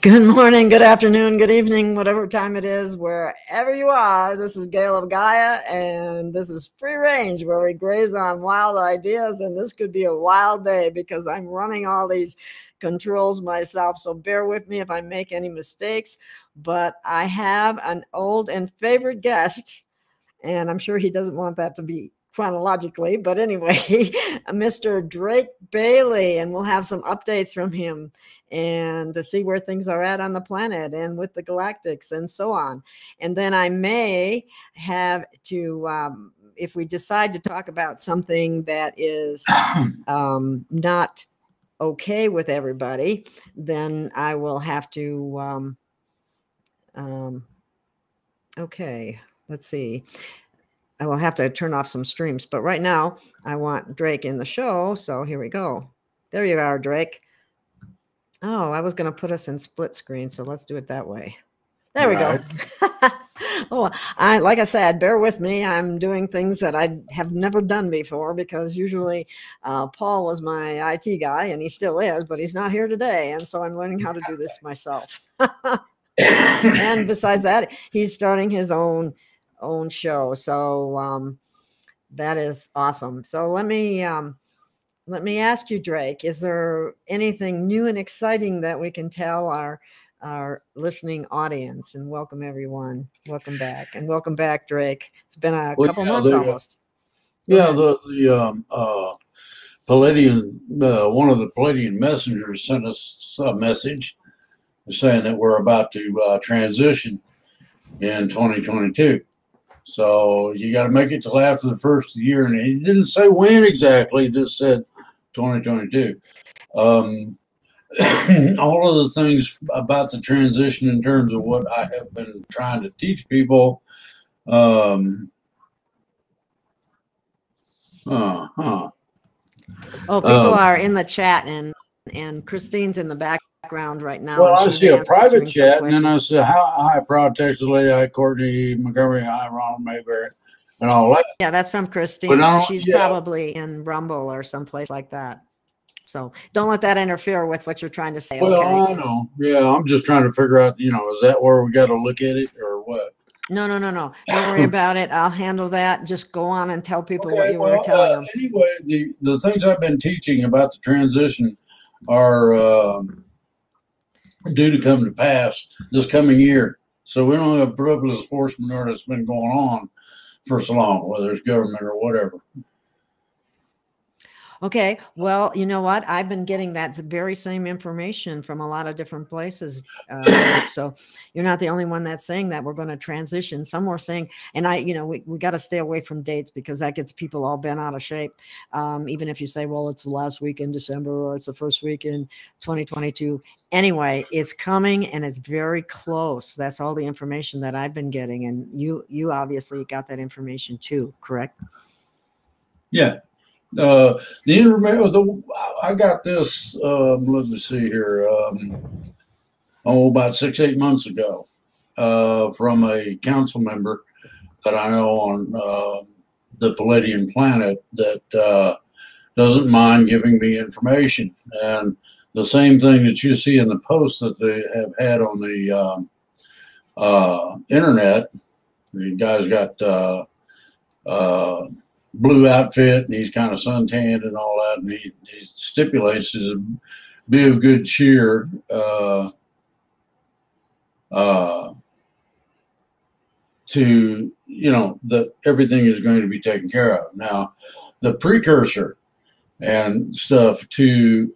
Good morning, good afternoon, good evening, whatever time it is, wherever you are. This is Gail of Gaia, and this is Free Range, where we graze on wild ideas. And this could be a wild day because I'm running all these controls myself. So bear with me if I make any mistakes. But I have an old and favorite guest, and I'm sure he doesn't want that to be chronologically, but anyway, Mr. Drake Bailey, and we'll have some updates from him and to see where things are at on the planet and with the galactics and so on. And then I may have to, if we decide to talk about something that is not okay with everybody, then I will have to, okay, let's see. I will have to turn off some streams, but right now I want Drake in the show. So here we go. There you are, Drake. Oh, I was going to put us in split screen. So let's do it that way. There we go. Oh, like I said, bear with me. I'm doing things that I have never done before because usually Paul was my IT guy and he still is, but he's not here today. And so I'm learning how to do this myself. And besides that, he's starting his own show. So that is awesome. So let me ask you, Drake, is there anything new and exciting that we can tell our listening audience? And welcome everyone. Welcome back. And welcome back, Drake. It's been a couple months almost. The Palladian, one of the Palladian messengers sent us a message saying that we're about to transition in 2022. So you got to make it till after the first of the year. And he didn't say when exactly, he just said 2022. All of the things about the transition in terms of what I have been trying to teach people. Oh, people are in the chat, and Christine's in the background right now. Well, I see a private chat, and then I see hi, Proud Texas Lady, hi, Courtney Montgomery, hi, Ronald Mayberry, and all that. Yeah, that's from Christine. She's probably in Rumble or someplace like that. So don't let that interfere with what you're trying to say. Well, okay? I know. Yeah, I'm just trying to figure out, is that where we got to look at it or what? No. Don't worry about it. I'll handle that. Just go on and tell people what you were telling them. Anyway, the things I've been teaching about the transition are due to come to pass this coming year. So we don't have put up with this force majeure that's been going on for so long, whether it's government or whatever. Okay, well, you know what? I've been getting that very same information from a lot of different places. So you're not the only one that's saying that we're going to transition. Some were saying, and we got to stay away from dates because that gets people all bent out of shape. Even if you say, well, it's the last week in December or it's the first week in 2022. Anyway, it's coming and it's very close. That's all the information that I've been getting. And you obviously got that information too, correct? Yeah. The information, I got this, let me see here, about 6-8 months ago, from a council member that I know on the Palladian planet that doesn't mind giving me information. And the same thing that you see in the post that they have had on the internet, the guy's got blue outfit and he's kind of suntanned and all that, and he stipulates is be of good cheer to that everything is going to be taken care of. Now the precursor and stuff to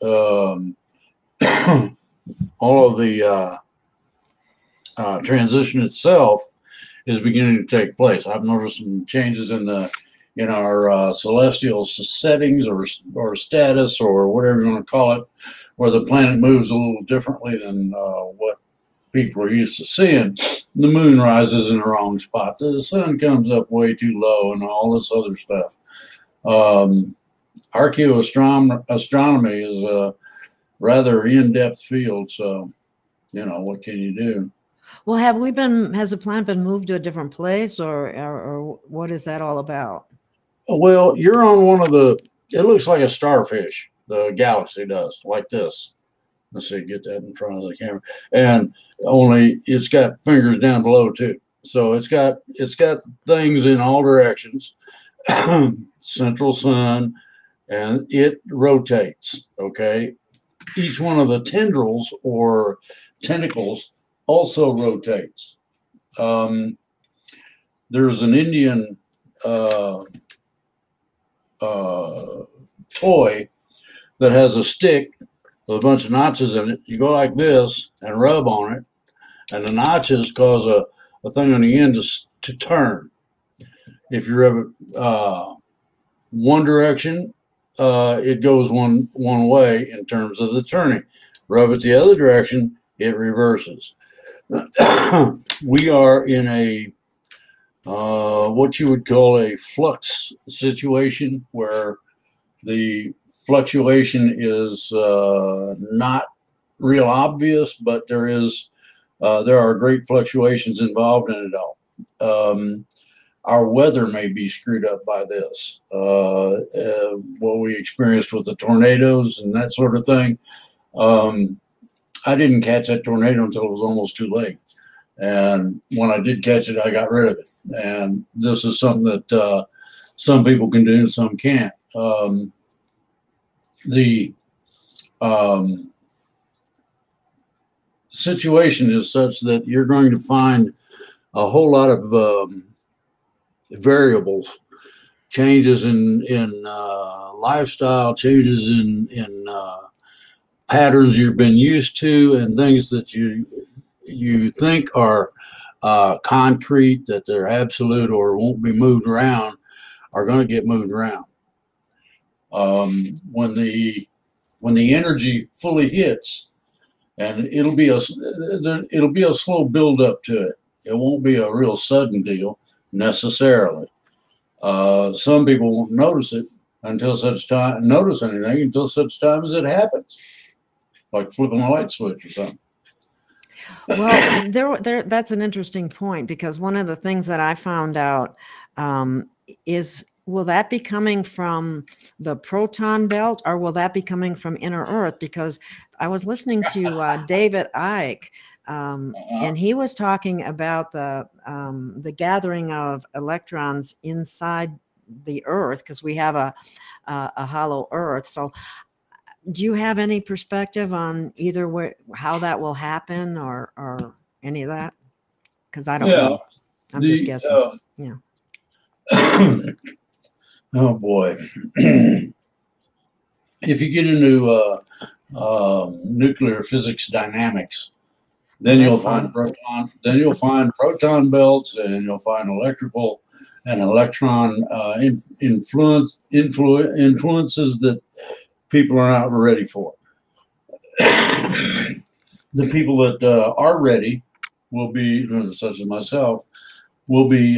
all of the transition itself is beginning to take place. I've noticed some changes in our celestial settings or status or whatever you want to call it, where the planet moves a little differently than what people are used to seeing. The moon rises in the wrong spot. The sun comes up way too low and all this other stuff. Archaeoastronomy is a rather in-depth field, so, what can you do? Well, has the planet been moved to a different place or what is that all about? Well, you're on one of it looks like a starfish, the galaxy does, like this. Let's see, get that in front of the camera. And only it's got fingers down below too. So it's got things in all directions. Central sun, and it rotates. Okay, each one of the tendrils or tentacles also rotates. There's an Indian toy that has a stick with a bunch of notches in it. You go like this and rub on it, and the notches cause a thing on the end to turn. If you rub it one direction, it goes one way in terms of the turning. Rub it the other direction, it reverses. We are in a what you would call a flux situation, where the fluctuation is not real obvious, but there are great fluctuations involved in it all. Our weather may be screwed up by this. What we experienced with the tornadoes and that sort of thing. I didn't catch that tornado until it was almost too late. And when I did catch it, I got rid of it. And this is something that some people can do and some can't. The situation is such that you're going to find a whole lot of variables, changes in lifestyle, changes in patterns you've been used to, and things that you think are concrete, that they're absolute or won't be moved around, are going to get moved around. When the energy fully hits, and it'll be a slow build up to it. It won't be a real sudden deal necessarily. Some people won't notice it until such time until such time as it happens, like flipping a light switch or something. Well, that's an interesting point, because one of the things that I found out is, will that be coming from the proton belt, or will that be coming from inner Earth? Because I was listening to David Icke, and he was talking about the gathering of electrons inside the Earth, because we have a hollow Earth. So do you have any perspective on either how that will happen, or any of that? Because I don't know. I'm just guessing. Yeah. Oh boy. If you get into nuclear physics dynamics, then you'll find proton belts, and you'll find electrical and electron influences that people are not ready for. The people that are ready will be, such as myself, will be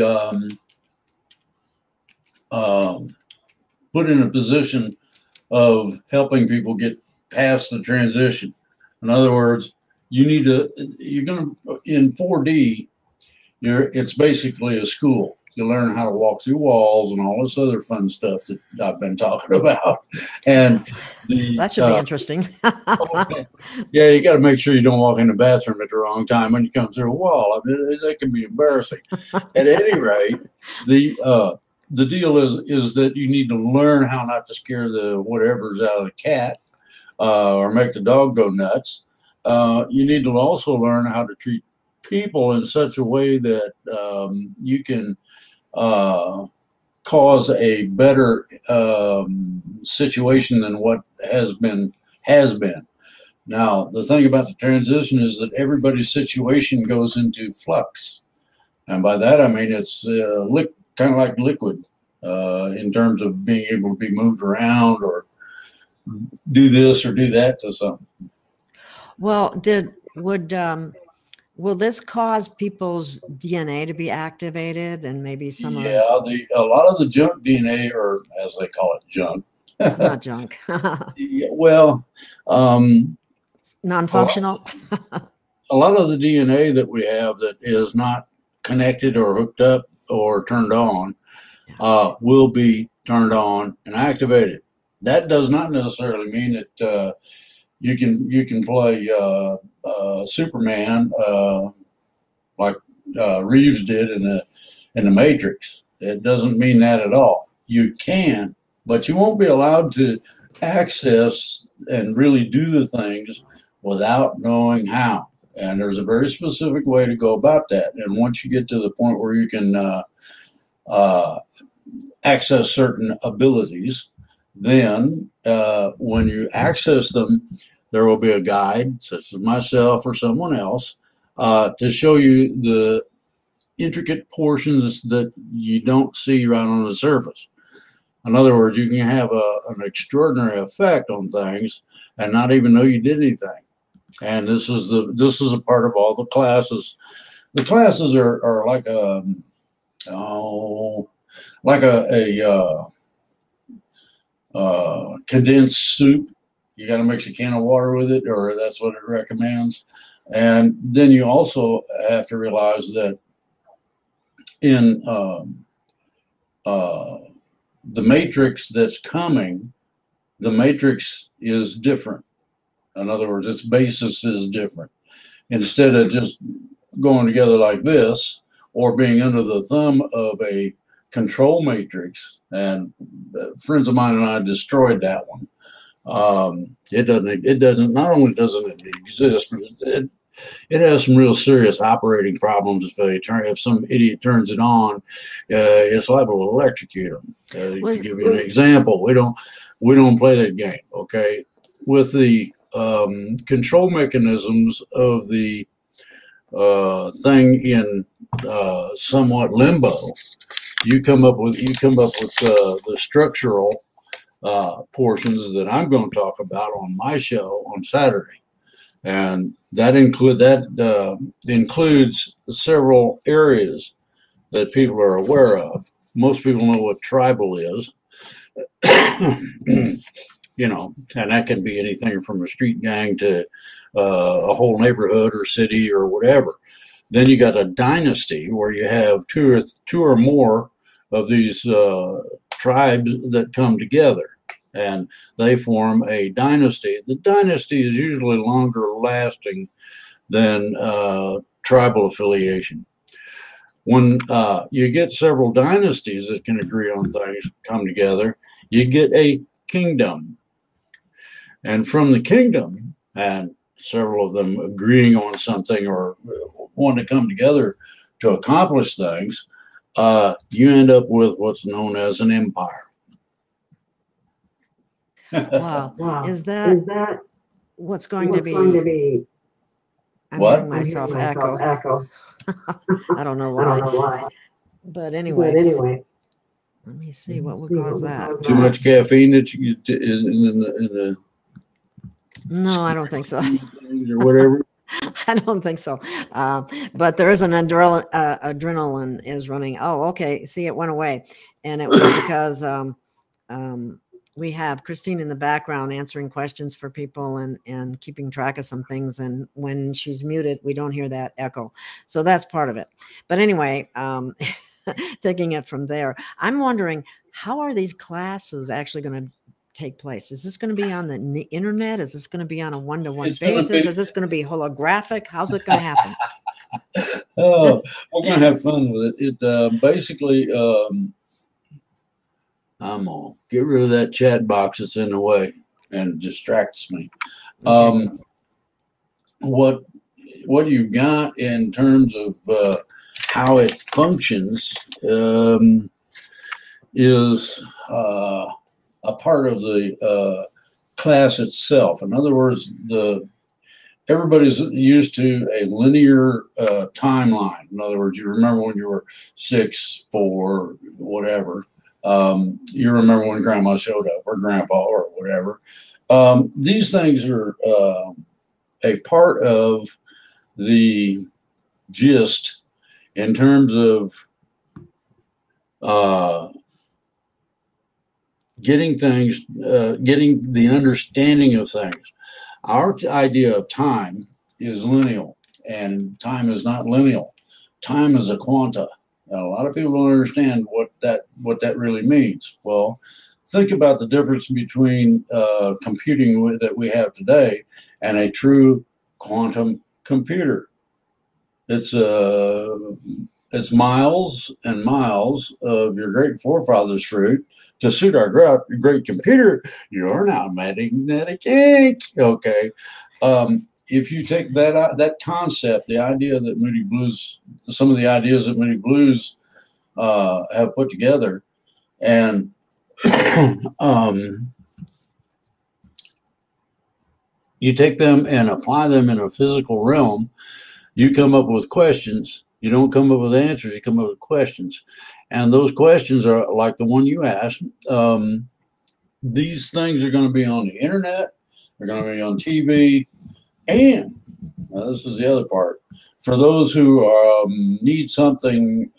put in a position of helping people get past the transition. In other words, you're going to, in 4D, it's basically a school. You learn how to walk through walls and all this other fun stuff that I've been talking about. And that should be interesting. Yeah, you got to make sure you don't walk in the bathroom at the wrong time when you come through a wall. I mean, that can be embarrassing. At any rate, the deal is that you need to learn how not to scare the whatever's out of the cat or make the dog go nuts. You need to also learn how to treat people in such a way that you can cause a better situation than what has been. Now, the thing about the transition is that everybody's situation goes into flux. And by that, I mean it's kind of like liquid in terms of being able to be moved around or do this or do that to something. Well, will this cause people's DNA to be activated, and maybe some? Yeah, a lot of the junk DNA, or as they call it, junk. It's not junk. Yeah, well, it's non-functional. A lot of the DNA that we have that is not connected or hooked up or turned on will be turned on and activated. That does not necessarily mean that you can play Superman like Reeves did in the Matrix. It doesn't mean that at all. You can, but you won't be allowed to access and really do the things without knowing how. And there's a very specific way to go about that. And once you get to the point where you can access certain abilities, then when you access them, there will be a guide, such as myself or someone else, to show you the intricate portions that you don't see right on the surface. In other words, you can have an extraordinary effect on things and not even know you did anything. And this is a part of all the classes. The classes are like a condensed soup. You got to mix a can of water with it, or that's what it recommends. And then you also have to realize that in the matrix that's coming, the matrix is different. In other words, its basis is different. Instead of just going together like this, or being under the thumb of a control matrix, and friends of mine and I destroyed that one. It doesn't. Not only doesn't it exist, but it has some real serious operating problems. If some idiot turns it on, it's liable to electrocute them. To give you an example, we don't play that game. Okay, with the control mechanisms of the thing in somewhat limbo, you come up with the structural portions that I'm going to talk about on my show on Saturday, and that includes several areas that people are aware of. Most people know what tribal is. You know, and that can be anything from a street gang to a whole neighborhood or city or whatever. Then you got a dynasty where you have two or more of these tribes that come together, and they form a dynasty. The dynasty is usually longer lasting than tribal affiliation. When you get several dynasties that can agree on things come together, you get a kingdom. And from the kingdom, and several of them agreeing on something or want to come together to accomplish things, you end up with what's known as an empire. Wow. Is that what's going to be? I'm hearing myself echo. I don't know why. But anyway. Let me see what would cause that. Too much caffeine that you get in the No, I don't think so. Or whatever. I don't think so. But there is an adrenaline is running. Oh, okay. See, it went away. And it was because we have Christine in the background answering questions for people and keeping track of some things. And when she's muted, we don't hear that echo. So that's part of it. But anyway, taking it from there, I'm wondering, how are these classes actually going to take place? Is this going to be on the internet? Is this going to be on a one-to-one basis? Is this going to be holographic? How's it going to happen? Oh, we're going to have fun with it. It basically, I'm going to get rid of that chat box that's in the way and distracts me. Okay. What you've got in terms of how it functions is a part of the class itself. In other words, everybody's used to a linear timeline. In other words, you remember when you were 6, 4, whatever. You remember when Grandma showed up, or Grandpa, or whatever. These things are a part of the gist in terms of getting things, getting the understanding of things. Our idea of time is lineal, and time is not lineal. Time is a quanta. And a lot of people don't understand what that really means. Well, think about the difference between computing that we have today and a true quantum computer. It's miles and miles of your great forefathers' fruit to suit our great computer. You're now magnetic ink. Okay. If you take that concept, the idea that Moody Blues, some of the ideas that Moody Blues have put together, and you take them and apply them in a physical realm, you come up with questions. You don't come up with answers, you come up with questions. And those questions are like the one you asked. These things are going to be on the internet, they're going to be on TV, and this is the other part. For those who need something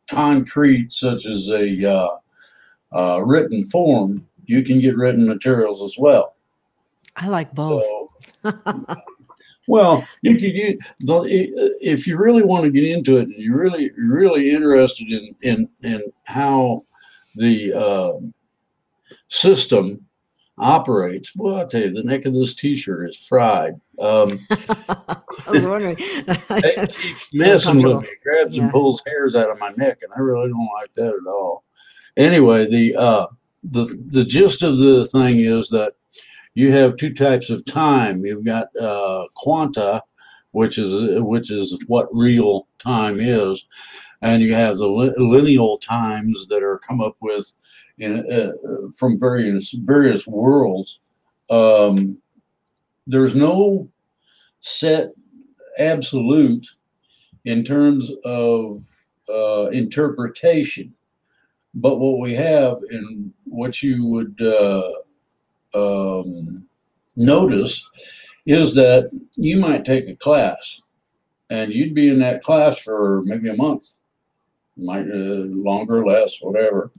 concrete, such as a written form, you can get written materials as well. I like both. So, well, you could if you really want to get into it, and you're really interested in how the system operates. Well, I'll tell you, the neck of this T-shirt is fried. I was wondering. It keeps messing with me. It grabs and pulls hairs out of my neck, and I really don't like that at all. Anyway, the gist of the thing is that you have two types of time. You've got quanta, which is what real time is, and you have the lineal times that are come up with from various worlds. There's no set absolute in terms of interpretation, but what we have and what you would notice is that you might take a class and you'd be in that class for maybe a month, might longer, less, whatever.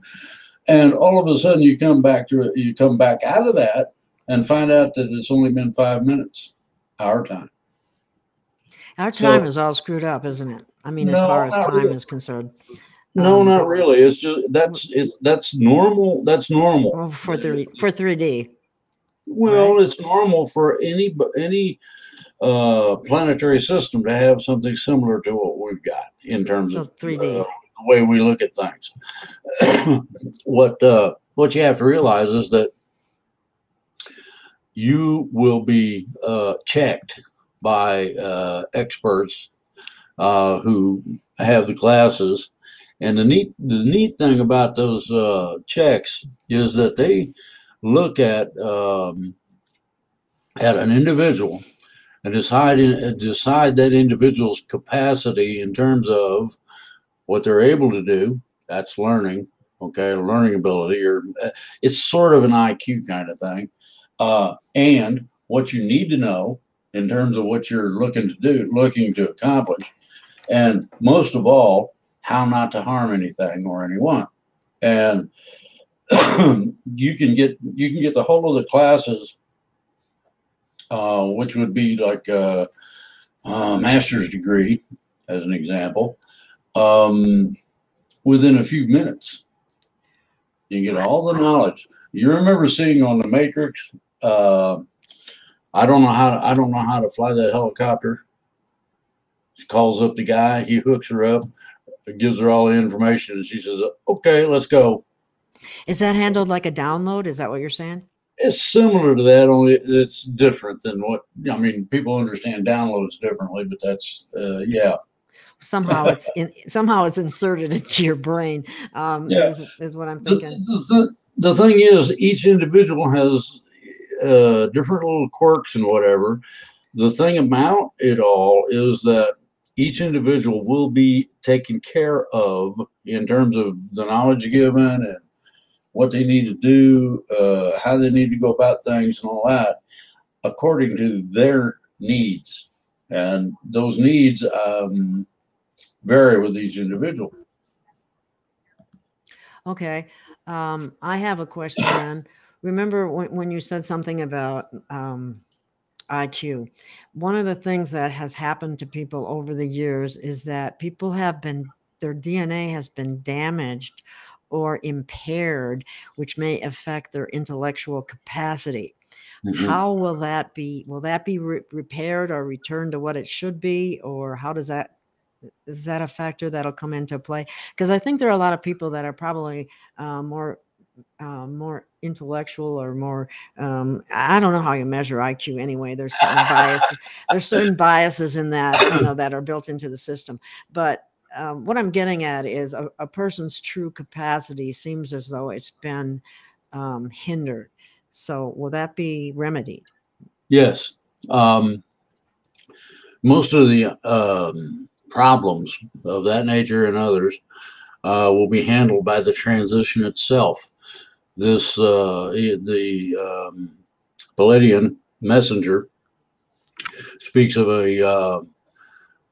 And all of a sudden you come back out of that and find out that it's only been 5 minutes, our time. Our time is all screwed up, isn't it? I mean, as far as time is concerned. No, not really. It's just that's normal. That's normal. Well, for 3D. Well, right? It's normal for any planetary system to have something similar to what we've got in terms of 3D. The way we look at things. What you have to realize is that you will be checked by experts who have the classes. And the neat thing about those checks is that they look at an individual and decide that individual's capacity in terms of what they're able to do. That's learning, okay, learning ability, or it's sort of an IQ kind of thing, and what you need to know in terms of what you're looking to accomplish, and most of all, how not to harm anything or anyone. And you can get the whole of the classes, which would be like a master's degree, as an example, within a few minutes. You get all the knowledge. You remember seeing on the Matrix? I don't know how to fly that helicopter. She calls up the guy. He hooks her up. Gives her all the information, and she says, "Okay, let's go." Is that handled like a download? Is that what you're saying? It's similar to that, only it's different than what I mean. People understand downloads differently, but that's yeah. Somehow it's inserted into your brain. Is what I'm thinking. The thing is, each individual has different little quirks and whatever. The thing about it all is that each individual will be taken care of in terms of the knowledge given and what they need to do, how they need to go about things and all that, according to their needs. And those needs vary with each individual. Okay. I have a question. Remember when you said something about IQ. One of the things that has happened to people over the years is that people have been, their DNA has been damaged or impaired, which may affect their intellectual capacity. Mm-hmm. How will that be? Will that be repaired or returned to what it should be? Or how does that, is that a factor that'll come into play? Because I think there are a lot of people that are probably more intellectual or more, I don't know how you measure IQ anyway. There's certain biases. There's certain biases in that, that are built into the system. But what I'm getting at is a person's true capacity seems as though it's been hindered. So will that be remedied? Yes. Most of the problems of that nature and others will be handled by the transition itself. This the Palladian messenger speaks of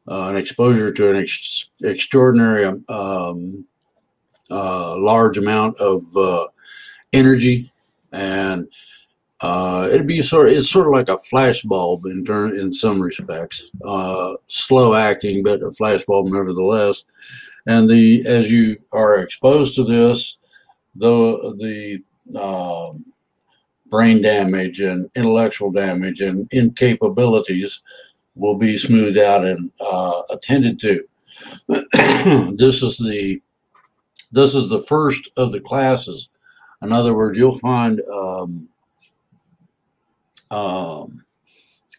an exposure to an extraordinary large amount of energy, and it's sort of like a flash bulb in some respects, slow acting, but a flash bulb nevertheless. And as you are exposed to this, the brain damage and intellectual damage and incapabilities will be smoothed out and attended to. This is the first of the classes. In other words, you'll find that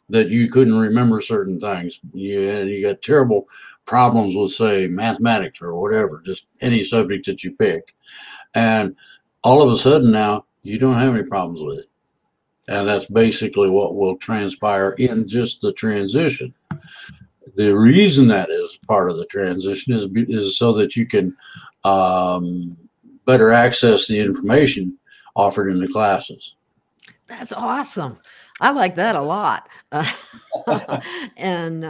you couldn't remember certain things. You got terrible problems with, say, mathematics or whatever, just any subject that you pick. And all of a sudden now, you don't have any problems with it. And that's basically what will transpire in just the transition. The reason that is part of the transition is so that you can better access the information offered in the classes. That's awesome. I like that a lot. And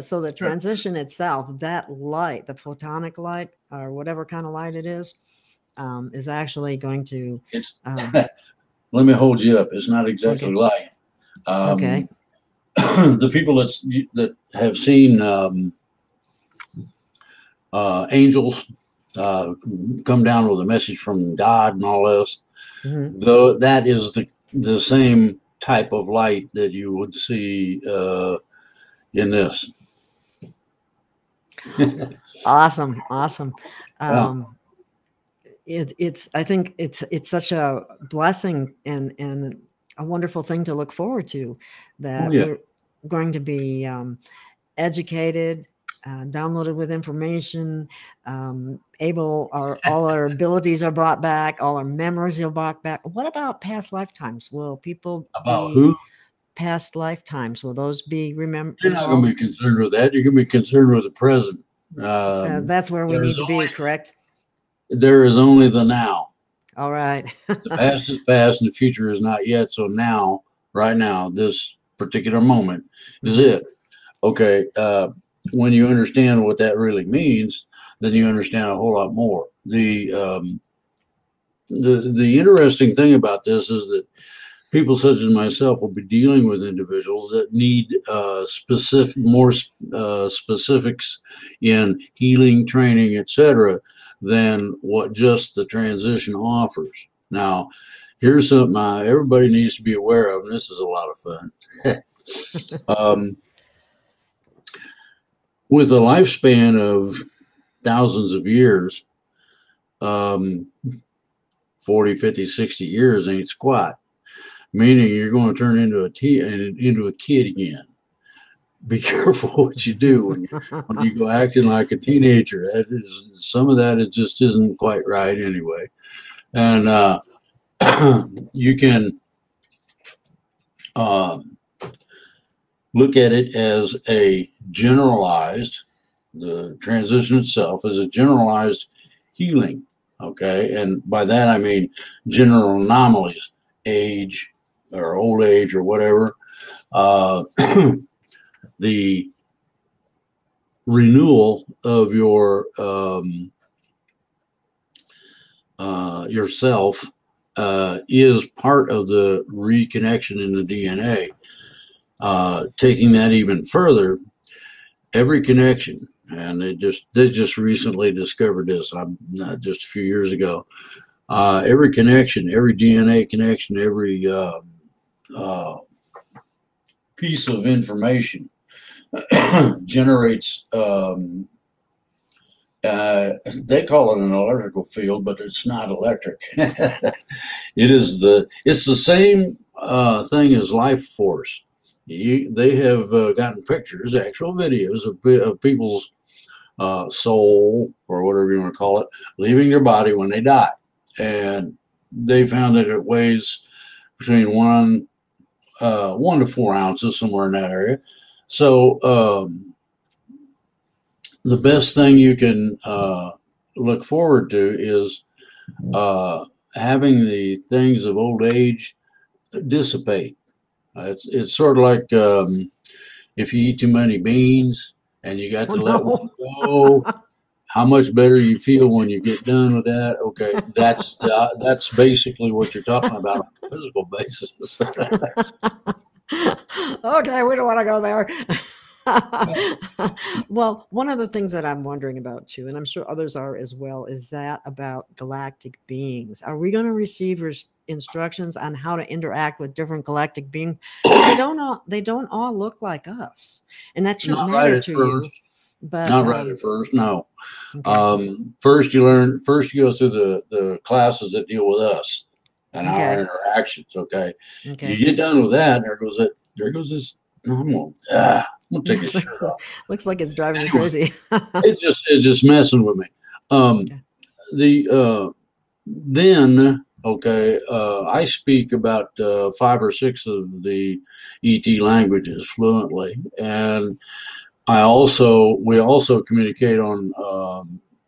so the transition itself, that light, the photonic light or whatever kind of light it is actually going to. Let me hold you up. It's not exactly light. Okay. The people that have seen angels come down with a message from God and all this, though that is the same type of light that you would see in this. Awesome. Yeah. I think it's such a blessing and a wonderful thing to look forward to, that we're going to be educated, downloaded with information, all our abilities are brought back, all our memories are brought back. What about past lifetimes? Will people past lifetimes, will those be remembered? You're not going to be concerned with that. You're going to be concerned with the present. That's where we need to be, correct? There is only the now. All right. The past is past and the future is not yet. So now, right now, this particular moment is it. Okay. When you understand what that really means, then you understand a whole lot more. The interesting thing about this is that people such as myself will be dealing with individuals that need more specifics in healing, training, etc., than what just the transition offers. Now, here's something everybody needs to be aware of, and this is a lot of fun. With a lifespan of thousands of years, 40, 50, 60 years ain't squat. Meaning you're going to turn into a kid again. Be careful what you do when you go acting like a teenager. Some of that, it just isn't quite right anyway. And you can look at it as a generalized, the transition itself is a generalized healing. Okay, and by that I mean general anomalies, age or old age or whatever, the renewal of your yourself is part of the reconnection in the DNA. Taking that even further, every connection and they just recently discovered this. I'm not just a few years ago. Every connection, every DNA connection, every piece of information generates. They call it an electrical field, but it's not electric. It's the same thing as life force. They have gotten pictures, actual videos of people's soul, or whatever you want to call it, leaving their body when they die, and they found that it weighs between 1 to 4 ounces, somewhere in that area. So the best thing you can look forward to is having the things of old age dissipate. It's sort of like if you eat too many beans and you got to let one go, how much better you feel when you get done with that. Okay, that's basically what you're talking about on a physical basis. Okay, we don't want to go there. Well, one of the things that I'm wondering about too, and I'm sure others are as well, is that about galactic beings. Are we going to receive instructions on how to interact with different galactic beings? They don't all look like us, and that shouldn't matter to you. But not right at first, no. Okay. First you go through the classes that deal with us and our interactions. Okay. You get done with that, there goes this. I'm gonna take his shirt off. Looks like it's driving me crazy. It's just messing with me. Then I speak about 5 or 6 of the ET languages fluently, and we also communicate on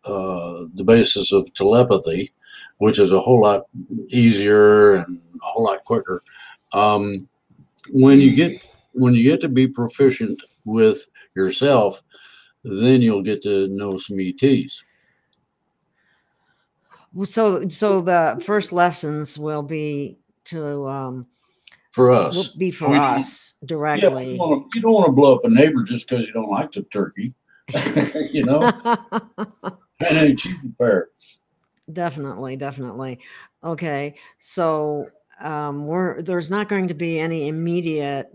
the basis of telepathy, which is a whole lot easier and a whole lot quicker. When you get to be proficient with yourself, then you'll get to know some ETs. So the first lessons will be to for us. Will be for us directly. Yeah, you don't want to blow up a neighbor just because you don't like the turkey. You know, that ain't cheap fair. Definitely. Okay, so there's not going to be any immediate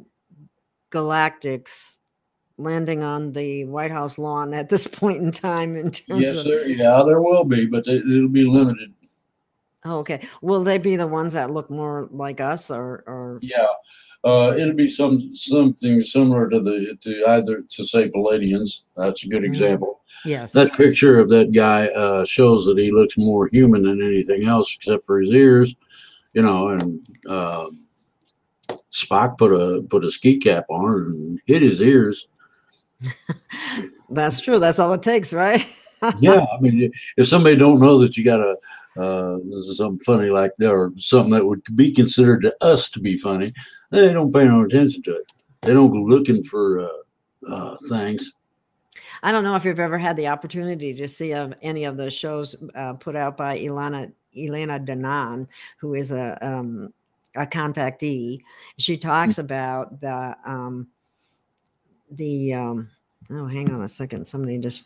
galactics landing on the White House lawn at this point in time. In terms of there will be, but it'll be limited. Oh, okay. Will they be the ones that look more like us, or? Yeah, it'll be something similar to say Palladians. That's a good example. Yes. That picture of that guy shows that he looks more human than anything else, except for his ears. You know, and Spock put a ski cap on and hit his ears. That's true. That's all it takes, right? Yeah, I mean, if somebody don't know that you got this is something funny like that, or something that would be considered to us to be funny, they don't pay no attention to it. They don't go looking for things. I don't know if you've ever had the opportunity to see any of the shows put out by Elena Danaan, who is a contactee. She talks about oh, hang on a second. Somebody just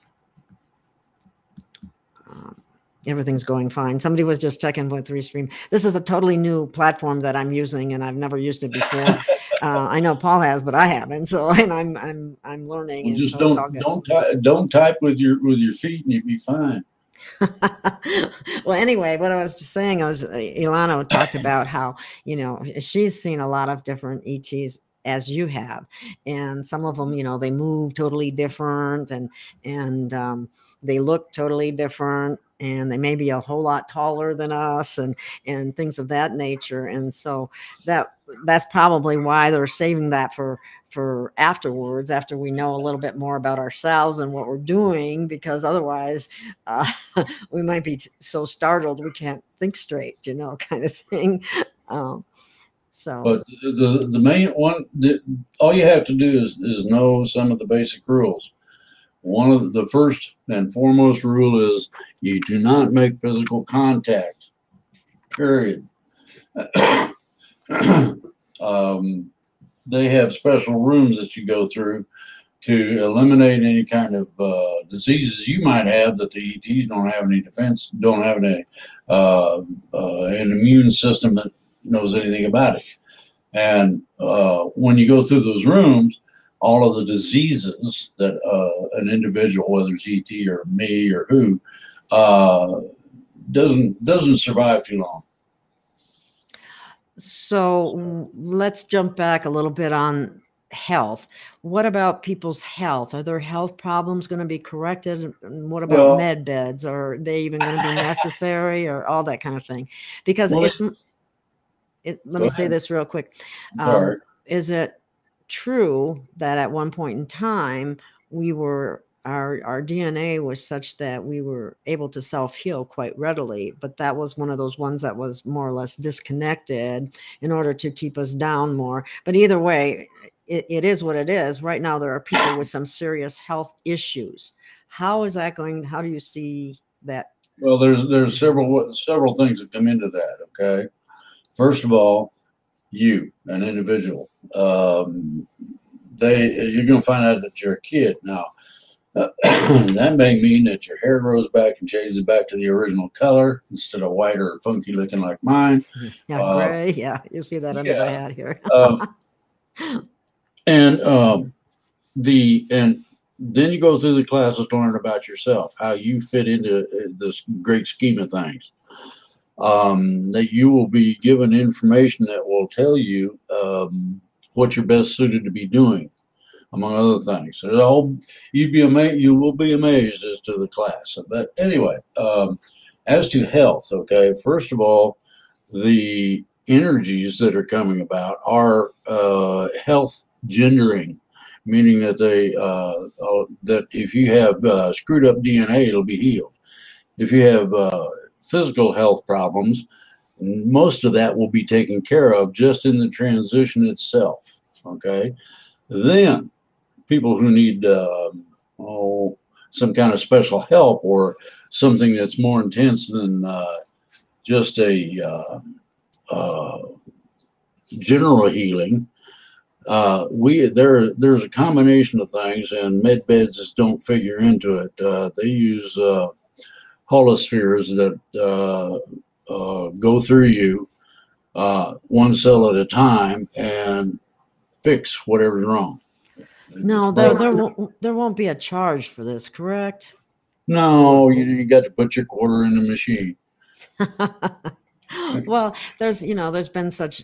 everything's going fine. Somebody was just checking with Restream. This is a totally new platform that I'm using, and I've never used it before. I know Paul has, but I haven't. So, and I'm learning. Well, just don't type with your feet, and you'll be fine. Well, anyway, what I was just saying, Ilana talked about how, she's seen a lot of different ETs as you have, and some of them, they move totally different, and they look totally different, and they may be a whole lot taller than us, and things of that nature. And so that's probably why they're saving that for afterwards, after we know a little bit more about ourselves and what we're doing, because otherwise we might be so startled we can't think straight, kind of thing. But the main one, all you have to do is know some of the basic rules. One of the first and foremost rule is you do not make physical contact, period. They have special rooms that you go through to eliminate any kind of diseases you might have that the ETs don't have any defense, don't have any an immune system that knows anything about it. And when you go through those rooms, all of the diseases that an individual, whether it's ET or me or who, doesn't survive too long. So let's jump back a little bit on health. What about people's health? Are their health problems going to be corrected? And what about med beds? Are they even going to be necessary, or all that kind of thing? Because let me say this real quick. Is it true that at one point in time our DNA was such that we were able to self-heal quite readily, but that was one of those ones that was more or less disconnected in order to keep us down more? But either way, it is what it is. Right now, there are people with some serious health issues. How is that going? How do you see that? Well, there's several things that come into that. Okay, first of all, you, an individual, you're going to find out that you're a kid now. That may mean that your hair grows back and changes back to the original color instead of white or funky looking like mine. Yeah, gray. Yeah, you see that under my hat here. And then you go through the classes to learn about yourself, how you fit into this great scheme of things. That you will be given information that will tell you what you're best suited to be doing, among other things. So you will be amazed as to the class. But anyway, as to health, okay, first of all, the energies that are coming about are health gendering, meaning that that if you have screwed up DNA, it'll be healed. If you have physical health problems, most of that will be taken care of just in the transition itself. Okay, then people who need some kind of special help or something that's more intense than just a general healing, there's a combination of things, and med beds don't figure into it. They use holospheres that go through you one cell at a time and fix whatever's wrong. No, there won't be a charge for this, correct? No, you got to put your quarter in the machine. Well, there's been such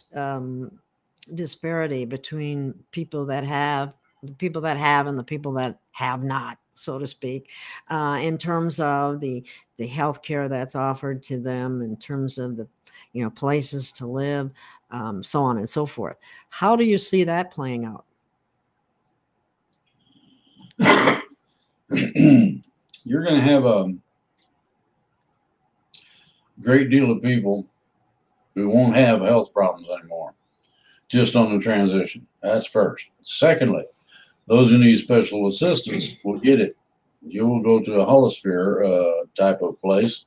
disparity between the people that have and the people that have not, so to speak, in terms of the health care that's offered to them, in terms of the places to live, so on and so forth. How do you see that playing out? You're going to have a great deal of people who won't have health problems anymore, just on the transition. That's first. Secondly, those who need special assistance will get it. You will go to a holosphere type of place.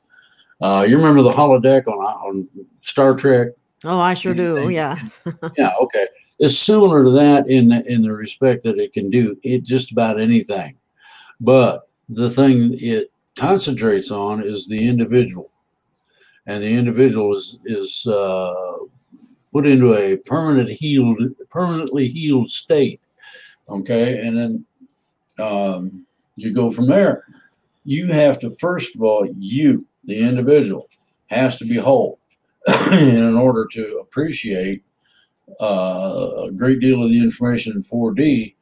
You remember the holodeck on Star Trek? Oh, I sure do. Yeah. Yeah. Okay. It's similar to that in the respect that it can do just about anything, but the thing it concentrates on is the individual, and the individual is put into a permanently healed state. Okay, and then you go from there. You have to, first of all, the individual, has to be whole in order to appreciate a great deal of the information in 4D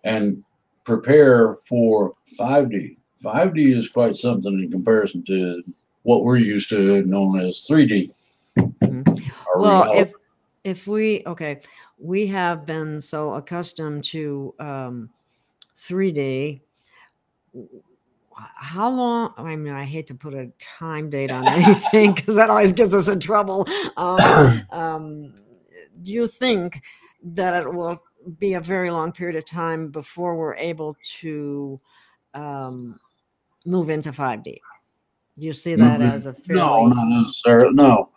and prepare for 5D. 5D is quite something in comparison to what we're used to, known as 3D. Mm-hmm. Well, we have been so accustomed to 3D. How long? I mean, I hate to put a time date on anything because that always gets us in trouble. Do you think that it will be a very long period of time before we're able to move into 5D? Do you see that as a fairly... No, not necessarily. No.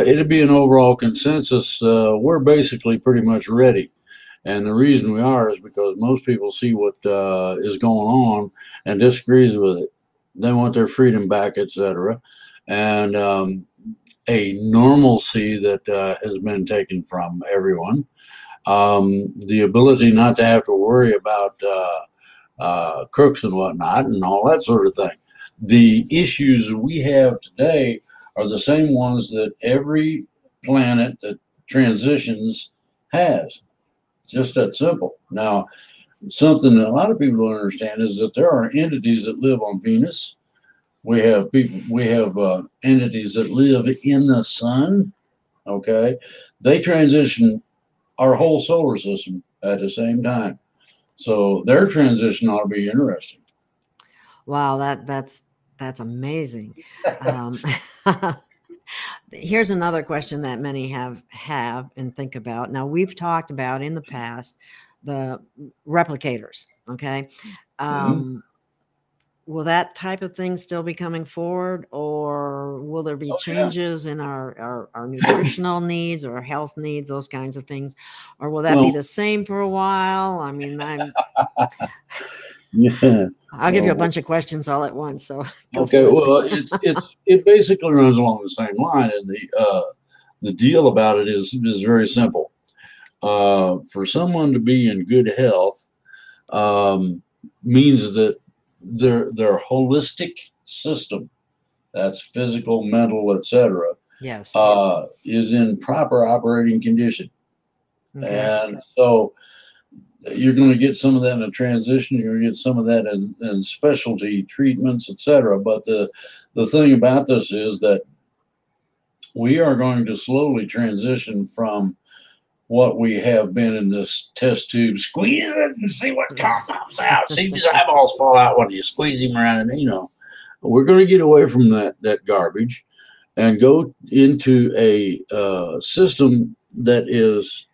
It'd be an overall consensus. We're basically pretty much ready. And the reason we are is because most people see what is going on and disagrees with it. They want their freedom back, etc. And a normalcy that has been taken from everyone. The ability not to have to worry about crooks and whatnot and all that sort of thing. The issues we have today are the same ones that every planet that transitions has. It's just that simple. Now, something that a lot of people don't understand is that there are entities that live on Venus. We have people. We have entities that live in the sun. Okay, they transition our whole solar system at the same time. So their transition ought to be interesting. Wow, that's amazing. Here's another question that many have and think about. Now, we've talked about in the past the replicators. Okay. Will that type of thing still be coming forward, or will there be changes in our nutritional needs or health needs, those kinds of things? Or will that be the same for a while? I mean, I'll give you a bunch of questions all at once. So well, it basically runs along the same line, and the deal about it is very simple. For someone to be in good health means that their holistic system, that's physical, mental, etc., yes, is in proper operating condition. Okay. And so you're going to get some of that in a transition. You're going to get some of that in specialty treatments, etc. But the thing about this is that we are going to slowly transition from what we have been in this test tube, squeeze it and see what pops out. See these eyeballs fall out when you squeeze them around, and we're going to get away from that garbage and go into a system that is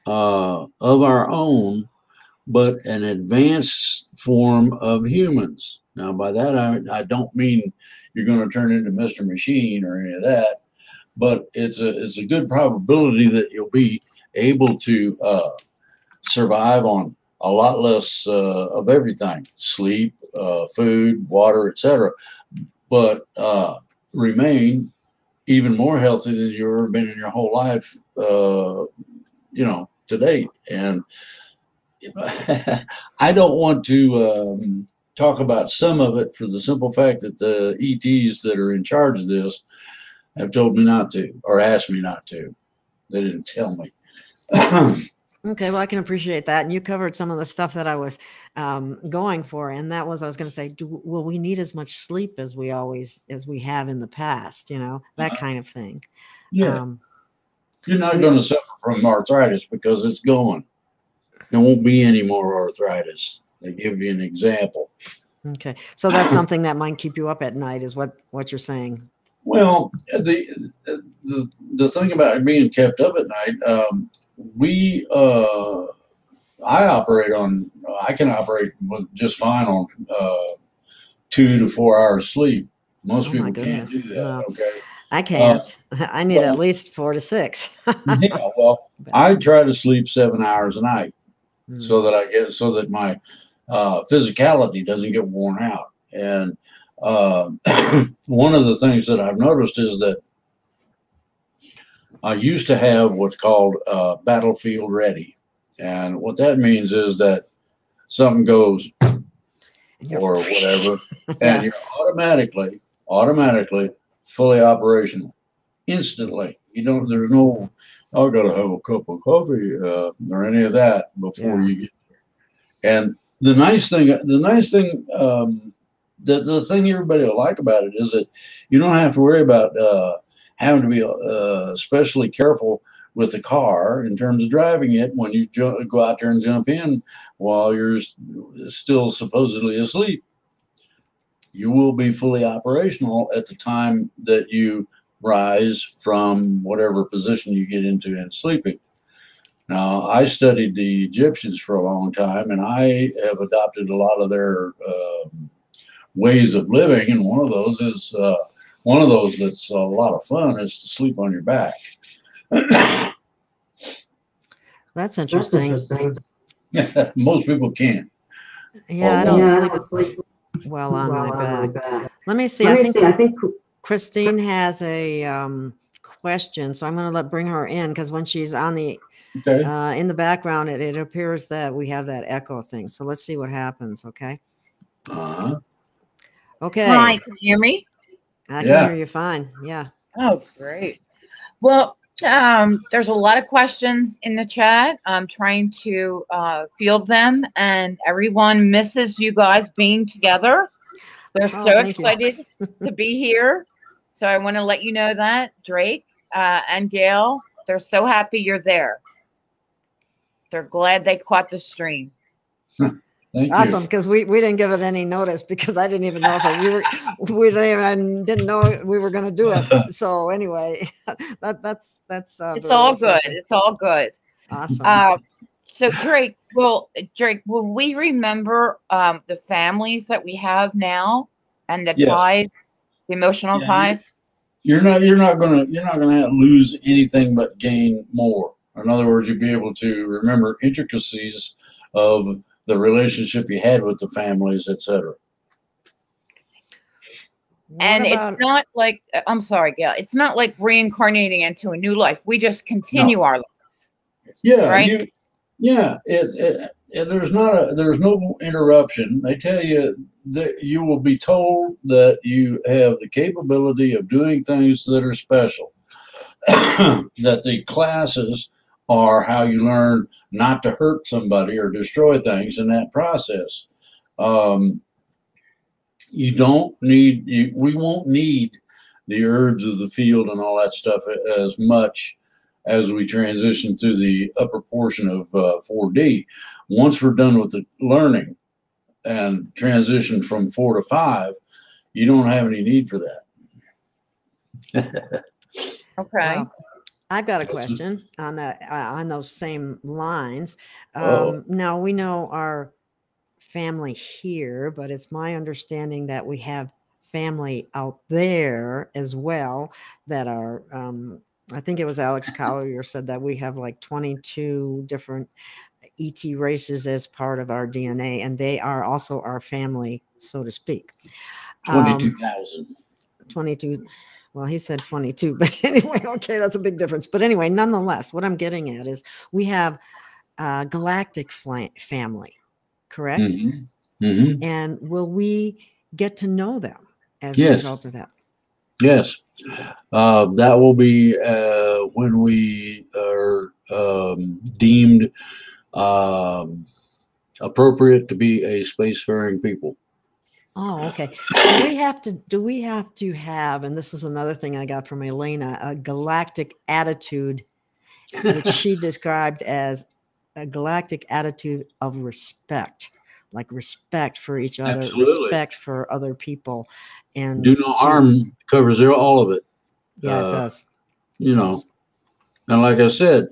of our own, but an advanced form of humans. Now, by that, I don't mean you're going to turn into Mr. Machine or any of that, but it's a good probability that you'll be able to survive on a lot less of everything: sleep, food, water, etc., but remain even more healthy than you've ever been in your whole life, to date. And I don't want to talk about some of it for the simple fact that the ETs that are in charge of this have told me not to, or asked me not to. They didn't tell me. Okay, well, I can appreciate that. And you covered some of the stuff that I was going for. And that was, I was going to say, will we need as much sleep as we have in the past? That kind of thing. Yeah. You're not going to suffer from arthritis because it's gone. There won't be any more arthritis. They give you an example. Okay. So that's something that might keep you up at night, is what you're saying. Well, the thing about it being kept up at night, I can operate just fine on 2 to 4 hours sleep. Most people can't do that. No. Okay. I can't. I need at least 4 to 6. Yeah. Well, I try to sleep 7 hours a night so that my physicality doesn't get worn out. And one of the things that I've noticed is that I used to have what's called battlefield ready. And what that means is that something goes or whatever, and you're automatically fully operational instantly. There's no, I've got to have a cup of coffee or any of that before you get there. And the thing everybody will like about it is that you don't have to worry about having to be especially careful with the car in terms of driving it when you go out there and jump in while you're still supposedly asleep. You will be fully operational at the time that you rise from whatever position you get into in sleeping. Now, I studied the Egyptians for a long time, and I have adopted a lot of their ways of living, and one of those that's a lot of fun is to sleep on your back. That's interesting. Most people can't. Yeah, I don't sleep well on my back. Let me see. I think Christine has a question, so I'm going to bring her in, because when she's on the in the background, it appears that we have that echo thing. So let's see what happens. Okay. Okay. Hi, can you hear me? I can hear you fine. Yeah. Oh, great. Well, there's a lot of questions in the chat. I'm trying to field them, and everyone misses you guys being together. They're so excited to be here. So I want to let you know that, Drake and Gail, they're so happy you're there. They're glad they caught the stream. Awesome, because we didn't give it any notice, because I didn't even know if we didn't know we were going to do it. So anyway, that's it's all good. It's all good. Awesome. So Drake, will we remember the families that we have now and the ties, the emotional ties? You're not gonna lose anything but gain more. In other words, you'll be able to remember intricacies of the relationship you had with the families, etc. And it's not like, I'm sorry, Gail, it's not like reincarnating into a new life. We just continue our life. Yeah, right? There's no interruption. They tell you that you will be told that you have the capability of doing things that are special. That the classes are how you learn not to hurt somebody or destroy things in that process. We won't need the herbs of the field and all that stuff as much as we transition through the upper portion of 4D. Once we're done with the learning and transition from 4 to 5, you don't have any need for that. Okay. Well, I've got a question on that, on those same lines. Now we know our family here, but it's my understanding that we have family out there as well that are, I think it was Alex Collier said that we have like 22 different ET races as part of our DNA, and they are also our family, so to speak. 22,000. 22. Well, he said 22, but anyway, okay, that's a big difference. But anyway, nonetheless, what I'm getting at is we have a galactic family, correct? Mm-hmm. Mm-hmm. And will we get to know them as a result of that? Yes. That will be when we are deemed appropriate to be a spacefaring people. Oh, okay. Do we have to have, and this is another thing I got from Elena, a galactic attitude, which she described as a galactic attitude of respect, like respect for each other, respect for other people, and do no harm covers all of it. Yeah, it does. You know, and like I said,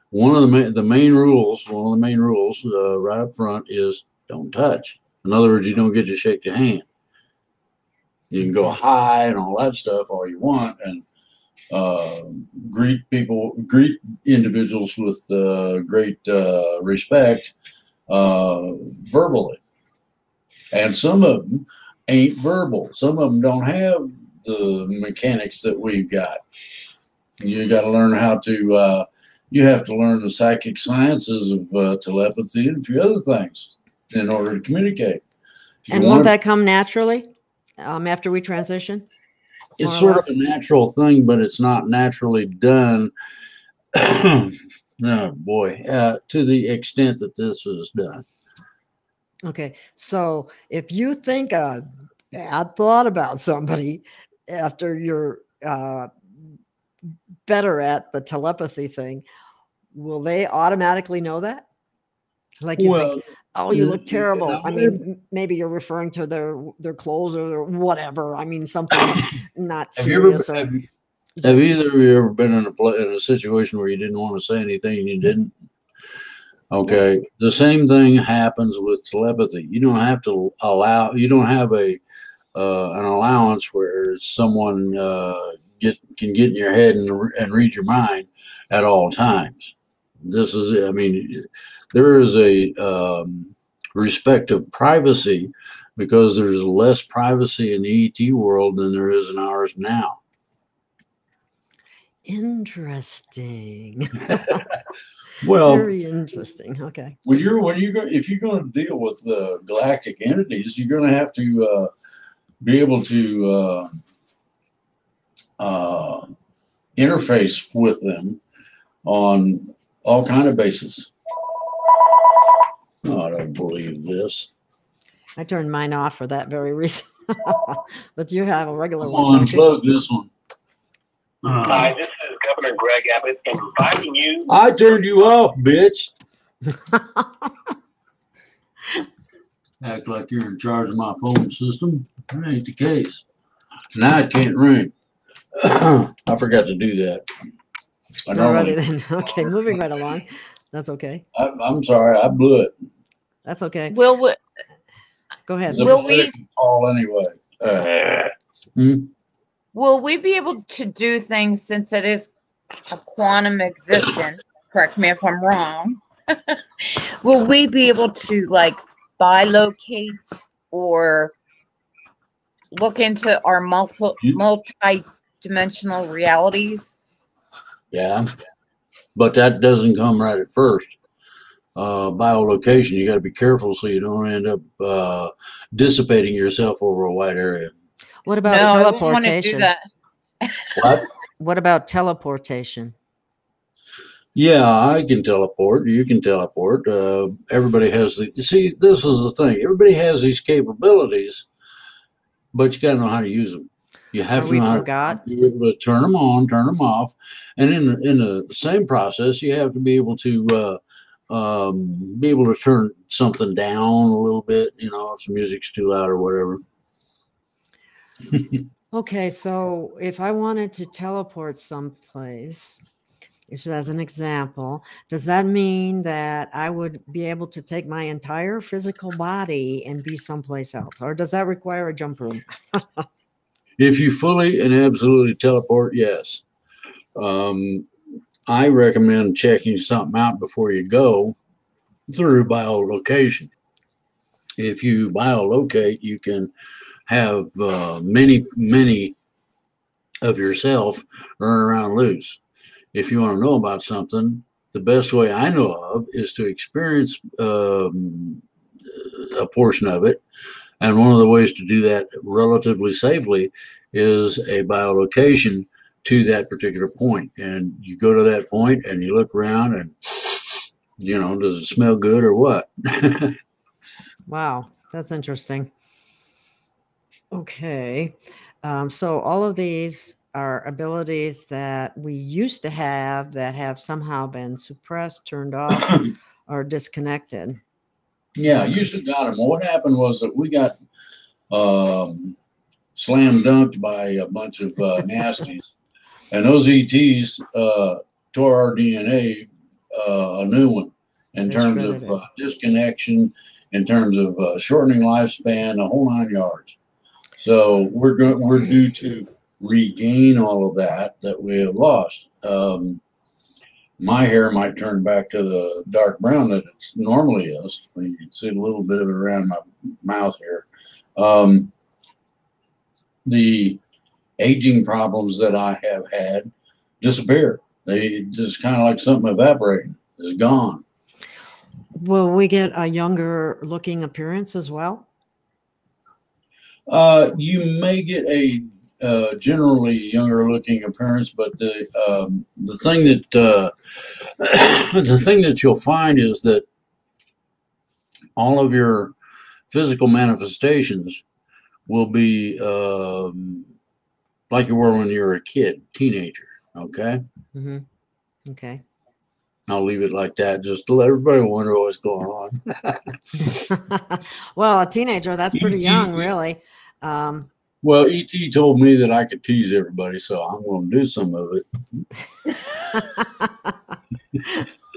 one of the main rules right up front is don't touch. In other words, you don't get to shake your hand. You can go high and all that stuff all you want, and greet individuals with great respect verbally. And some of them ain't verbal. Some of them don't have the mechanics that we've got. You got to learn how to. You have to learn the psychic sciences of telepathy and a few other things in order to communicate. And won't that come naturally after we transition? It's sort of a natural thing, but it's not naturally done. Oh boy, to the extent that this is done. Okay, so if you think a bad thought about somebody after you're better at the telepathy thing, will they automatically know that? Like you think, oh, you look terrible. I mean, maybe you're referring to their clothes or their whatever. I mean, something not serious. Have either of you ever been in a situation where you didn't want to say anything and you didn't? Okay, yeah. The same thing happens with telepathy. You don't have to allow. You don't have an allowance where someone can get in your head and read your mind at all times. this is, I mean, there is a respect of privacy because there's less privacy in the ET world than there is in ours now. Interesting. Well, very interesting. Okay. If you're going to deal with galactic entities, you're going to have to be able to interface with them on all kind of basis. Oh, I don't believe this. I turned mine off for that very reason. But you have a regular Come one. on, unplug this one. Hi, this is Governor Greg Abbott inviting you. I turned you off, bitch. Act like you're in charge of my phone system. That ain't the case. Now it can't ring. I forgot to do that. Alrighty then. Okay, moving right along. That's okay. I'm sorry, I blew it. That's okay. Will we, Go ahead. Will we- call anyway? will we be able to do things since it is a quantum existence? Correct me if I'm wrong. Will we be able to like bilocate or look into our multi-dimensional realities? Yeah, but that doesn't come right at first. Biolocation, you got to be careful so you don't end up dissipating yourself over a wide area. What about No, I wouldn't want to do teleportation? that. What? What about teleportation? Yeah, I can teleport. You can teleport. Everybody has the. See, this is the thing. Everybody has these capabilities, but you got to know how to use them. You have to know how to be able to turn them on, turn them off, and in the same process, you have to be able to turn something down a little bit. You know, if the music's too loud or whatever. Okay, so if I wanted to teleport someplace, just as an example, does that mean that I would be able to take my entire physical body and be someplace else? Or does that require a jump room? If you fully and absolutely teleport, yes. I recommend checking something out before you go through biolocation. If you biolocate, you can have many of yourself run around loose. If you want to know about something, the best way I know of is to experience a portion of it. And one of the ways to do that relatively safely is a biolocation to that particular point. And you go to that point and you look around and, you know, does it smell good or what? Wow, that's interesting. Okay. So all of these are abilities that we used to have that have somehow been suppressed, turned off, or disconnected. Yeah, you should got them. What happened was that we got slam dunked by a bunch of nasties, and those ETs tore our DNA a new one in terms of disconnection, in terms of shortening lifespan, the whole 9 yards. So we're due to regain all of that we have lost. My hair might turn back to the dark brown that it normally is. You can see a little bit of it around my mouth here. The aging problems that I have had disappear. They just kind of like something evaporating. It's gone. Will we get a younger looking appearance as well? You may get a generally younger looking appearance, but the thing that the thing that you'll find is that all of your physical manifestations will be like you were when you were a kid, teenager. Okay. Mm-hmm. Okay. I'll leave it like that, just to let everybody wonder what's going on. Well, a teenager, that's pretty young, really. Well, E.T. told me that I could tease everybody, so I'm going to do some of it.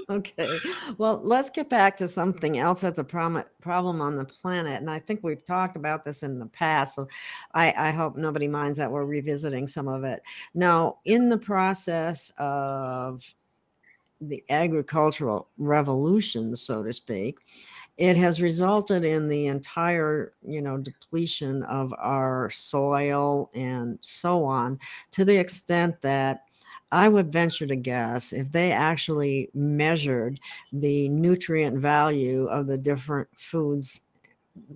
Okay. Well, let's get back to something else that's a problem on the planet. And I think we've talked about this in the past. So I hope nobody minds that we're revisiting some of it. Now, in the process of the agricultural revolution, so to speak, it has resulted in the entire, depletion of our soil and so on, to the extent that I would venture to guess if they actually measured the nutrient value of the different foods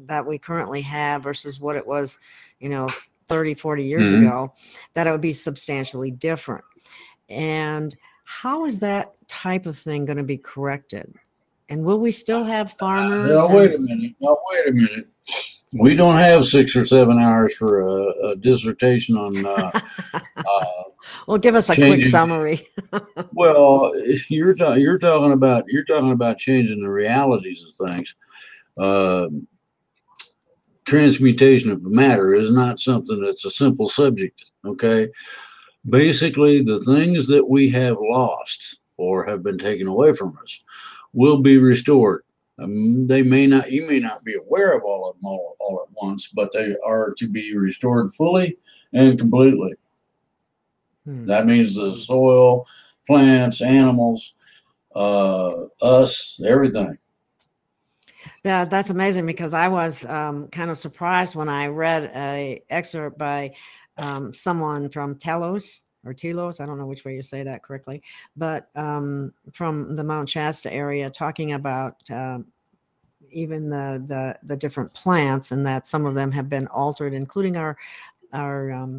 that we currently have versus what it was, 30, 40 years ago, that it would be substantially different. And how is that type of thing going to be corrected? And will we still have farmers? Now, wait a minute. We don't have 6 or 7 hours for a dissertation on. Well, give us a quick summary. Well, you're talking about changing the realities of things. Transmutation of matter is not something that's a simple subject. Okay, basically, the things that we have lost or have been taken away from us will be restored. You may not be aware of all of them all at once, but they are to be restored fully and completely. That means the soil, plants, animals, us, everything. Yeah, that's amazing, because I was kind of surprised when I read an excerpt by someone from Telos, I don't know which way you say that correctly, but from the Mount Shasta area, talking about even the different plants, and that some of them have been altered, including our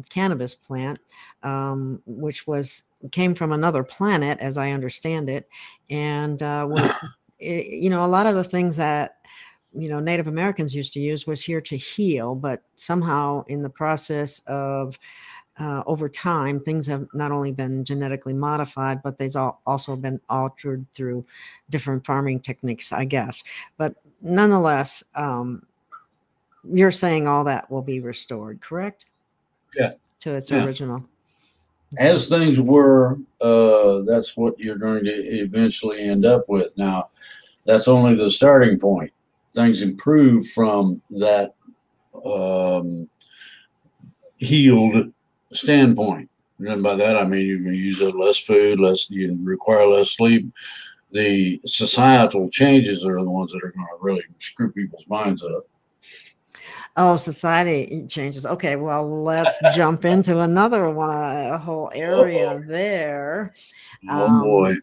cannabis plant, which came from another planet, as I understand it, and was a lot of the things that Native Americans used to use was here to heal, but somehow in the process of over time, things have not only been genetically modified, but they've also been altered through different farming techniques, I guess. But nonetheless, you're saying all that will be restored, correct? Yeah. To its original. As things were, that's what you're going to eventually end up with. Now, that's only the starting point. Things improve from that healed standpoint. And by that, I mean you can use less food, you require less sleep. The societal changes are the ones that are going to really screw people's minds up. Oh, society changes. Okay, well, let's jump into another one, a whole area there. Oh boy.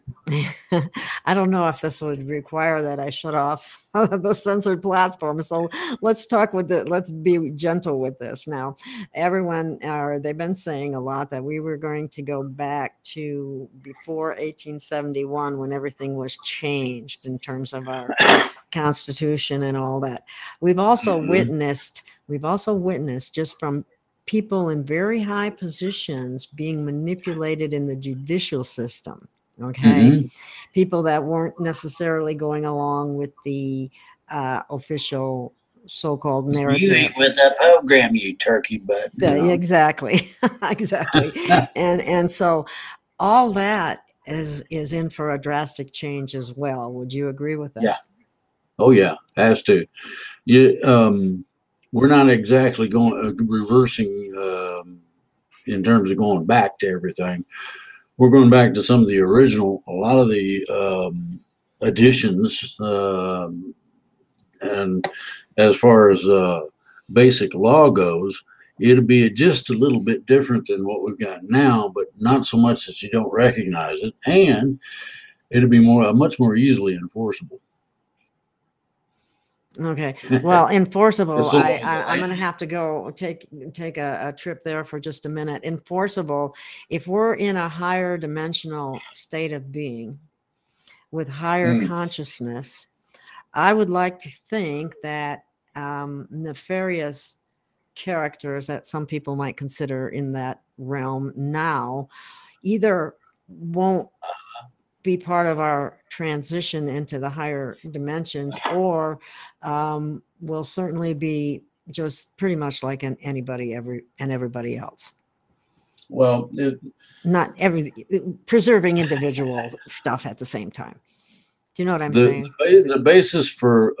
I don't know if this would require that I shut off the censored platform. So let's talk with it. Let's be gentle with this. Now, they've been saying a lot that we were going to go back to before 1871, when everything was changed in terms of our Constitution and all that. We've also witnessed just from people in very high positions being manipulated in the judicial system. Okay. People that weren't necessarily going along with the official so-called narrative. You ain't with that program, you turkey butt. Exactly. Exactly. and so all that is in for a drastic change as well. Would you agree with that? Yeah. Oh yeah, has to. We're not exactly going reversing in terms of going back to everything. We're going back to some of the original, a lot of the additions, and as far as basic law goes, it'll be just a little bit different than what we've got now, but not so much that you don't recognize it, and it'll be much more easily enforceable. Okay. Well, enforceable. I'm going to have to go take a trip there for just a minute. Enforceable. If we're in a higher dimensional state of being with higher consciousness, I would like to think that nefarious characters that some people might consider in that realm now either won't be part of our transition into the higher dimensions, or will certainly be just pretty much like everybody else. Well, not preserving individual stuff at the same time. Do you know what I'm saying? The basis for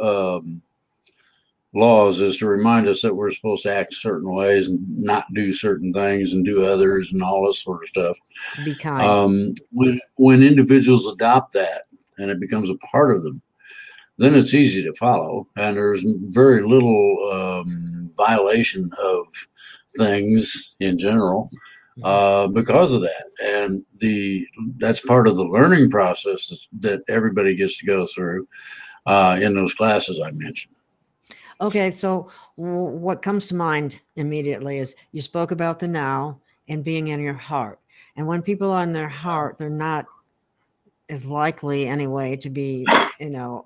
laws is to remind us that we're supposed to act certain ways and not do certain things and do others and all this sort of stuff. Be kind. When individuals adopt that and it becomes a part of them, then it's easy to follow, and there's very little violation of things in general because of that. And that's part of the learning process that everybody gets to go through in those classes I mentioned. Okay, so what comes to mind immediately is you spoke about the now and being in your heart. And when people are in their heart, they're not as likely anyway to be, you know,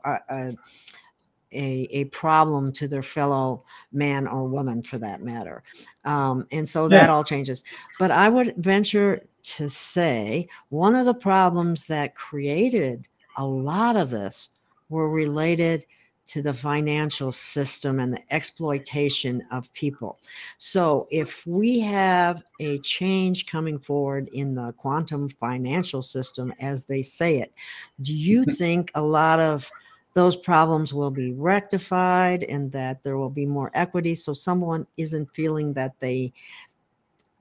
a problem to their fellow man or woman for that matter. And so that all changes. But I would venture to say one of the problems that created a lot of this were related to the financial system and the exploitation of people. So if we have a change coming forward in the quantum financial system, as they say it, do you think a lot of those problems will be rectified and that there will be more equity, so someone isn't feeling that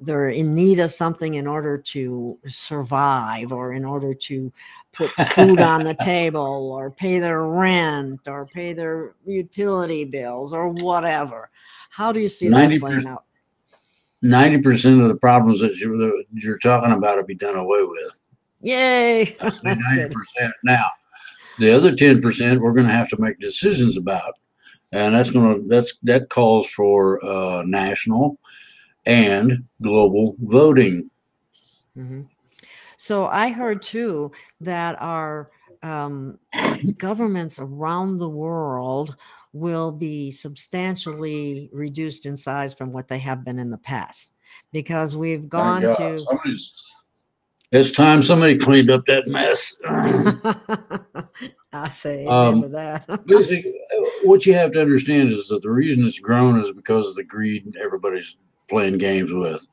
they're in need of something in order to survive or in order to put food on the table or pay their rent or pay their utility bills or whatever? How do you see that playing out? 90% of the problems that you're talking about will be done away with. Yay! I say 90% now. The other 10% we're going to have to make decisions about, and that calls for national and global voting. Mm-hmm. So I heard too that our governments around the world will be substantially reduced in size from what they have been in the past, because we've gone to. It's time somebody cleaned up that mess. I say amen to that. Basically, what you have to understand is that the reason it's grown is because of the greed everybody's playing games with.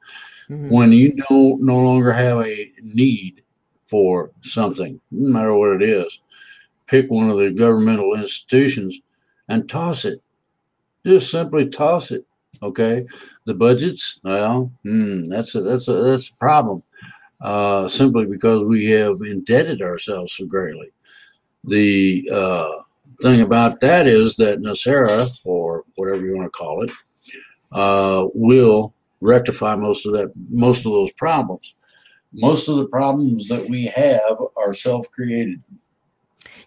Mm-hmm. When you no longer have a need for something, no matter what it is, pick one of the governmental institutions and toss it. Just simply toss it. Okay, the budgets. Well, that's a problem. Simply because we have indebted ourselves so greatly. The thing about that is that NESARA, or whatever you want to call it, will rectify most of those problems. Most of the problems that we have are self-created.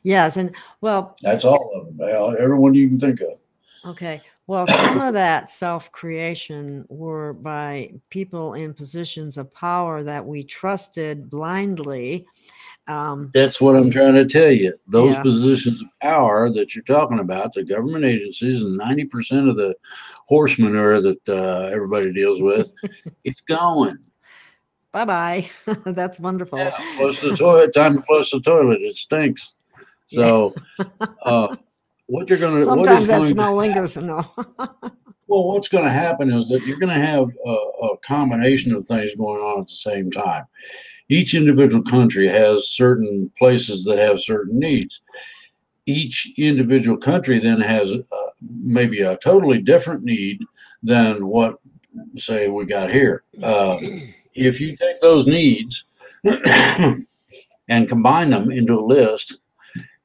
Yes, and well, that's all of them. Everyone you can think of. Okay. Well, some of that self-creation were by people in positions of power that we trusted blindly. That's what I'm trying to tell you. Those positions of power that you're talking about, the government agencies, and 90% of the horse manure that everybody deals with, it's going. Bye-bye. That's wonderful. Yeah, flush the toilet. Time to flush the toilet. It stinks. So what you're going to... Sometimes that smell lingers. No. Well, what's going to happen is that you're going to have a combination of things going on at the same time. Each individual country has certain places that have certain needs. Each individual country then has maybe a totally different need than what, say, we got here. If you take those needs and combine them into a list,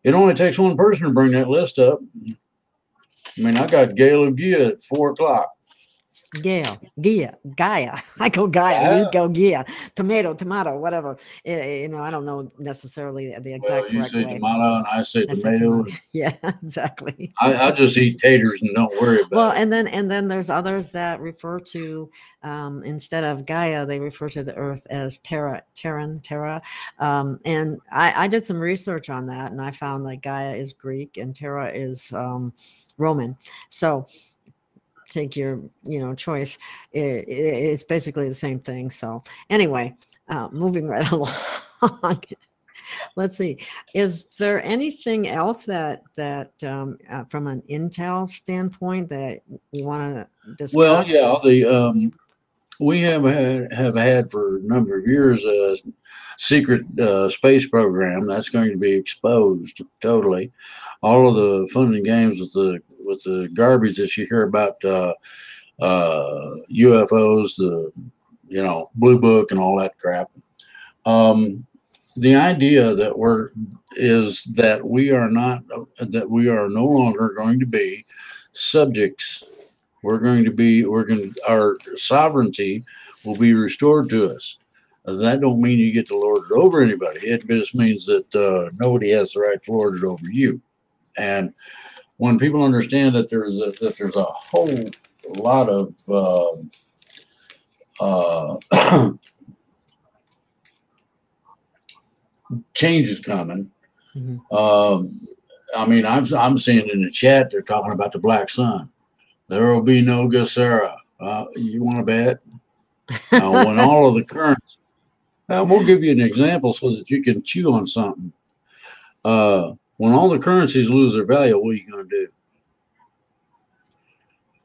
it only takes one person to bring that list up. I mean, I got Gail of Gaia at 4 o'clock. Gaia. I go Gaia. You go Gaia. Tomato, whatever. I don't know necessarily the exact you correct say way. Tomato and I say tomato. Yeah, exactly. I just eat taters and don't worry about it. Well, and then there's others that refer to instead of Gaia, they refer to the Earth as Terra. And I did some research on that, and I found that Gaia is Greek and Terra is Roman. So take your choice. It's basically the same thing. So anyway, moving right along. Let's see, is there anything else that from an intel standpoint that you want to discuss? Well, yeah, we have had for a number of years a secret space program that's going to be exposed totally. All of the fun and games with the the garbage that you hear about UFOs, the Blue Book and all that crap. The idea that we are no longer going to be subjects. Our sovereignty will be restored to us. That don't mean you get to lord it over anybody. It just means that nobody has the right to lord it over you. And when people understand that there's a whole lot of changes coming. I mean, I'm seeing in the chat they're talking about the black sun. There will be no Gessera. You want to bet? When all of the currents, we'll give you an example so that you can chew on something. When all the currencies lose their value, what are you going to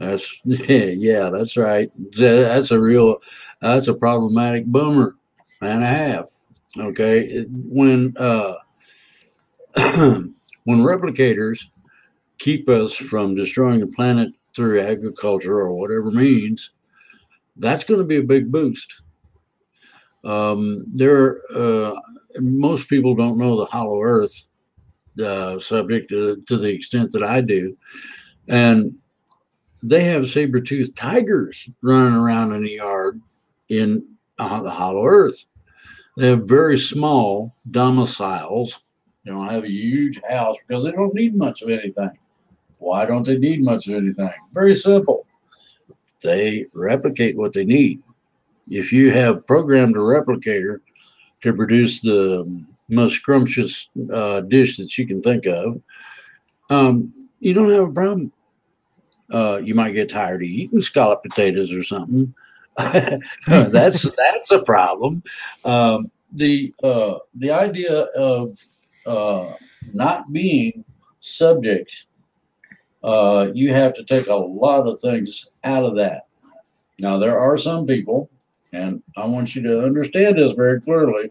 do? Yeah, that's right. That's a problematic boomer and a half. Okay, when replicators keep us from destroying the planet through agriculture or whatever means, that's going to be a big boost. Most people don't know the hollow earth subject to the extent that I do. And they have saber-toothed tigers running around in the yard in the hollow earth. They have very small domiciles. They don't have a huge house because they don't need much of anything. Why don't they need much of anything? Very simple. They replicate what they need. If you have programmed a replicator to produce the most scrumptious dish that you can think of, you don't have a problem. You might get tired of eating scalloped potatoes or something. That's a problem. The idea of not being subject, you have to take a lot of things out of that. Now, there are some people, and I want you to understand this very clearly,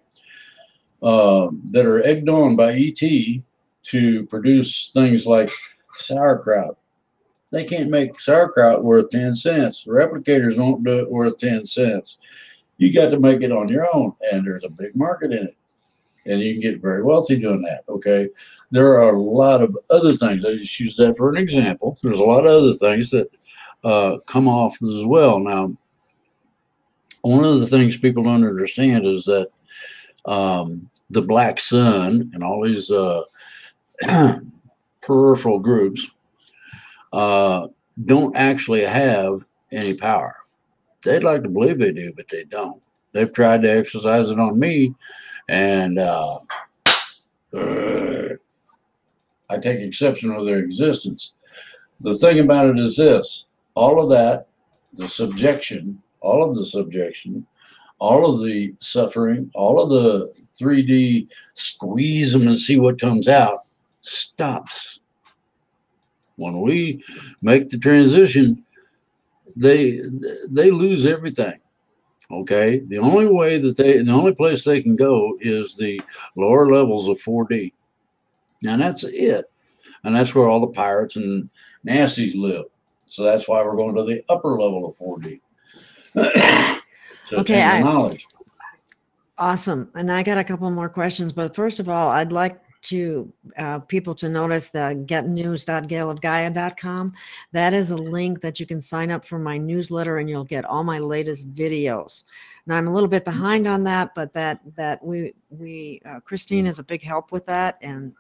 that are egged on by ET to produce things like sauerkraut. They can't make sauerkraut worth 10 cents. Replicators won't do it worth 10 cents. You got to make it on your own, and there's a big market in it. And you can get very wealthy doing that, okay? There are a lot of other things. I just use that for an example. There's a lot of other things that come off as well. Now, one of the things people don't understand is that the black sun and all these peripheral groups don't actually have any power. They'd like to believe they do, but they don't. They've tried to exercise it on me, and I take exception with their existence. The thing about it is this: all of that, the subjection, all of the subjection, all of the suffering, all of the 3D squeeze them and see what comes out, stops. When we make the transition, they lose everything. Okay, the only place they can go is the lower levels of 4D, and that's it. And that's where all the pirates and nasties live. So that's why we're going to the upper level of 4D. Okay, knowledge. Awesome. And I got a couple more questions, but first of all, I'd like to people to notice the getnews.gailofgaia.com. That is a link that you can sign up for my newsletter, and you'll get all my latest videos. Now, I'm a little bit behind on that, but Christine is a big help with that, and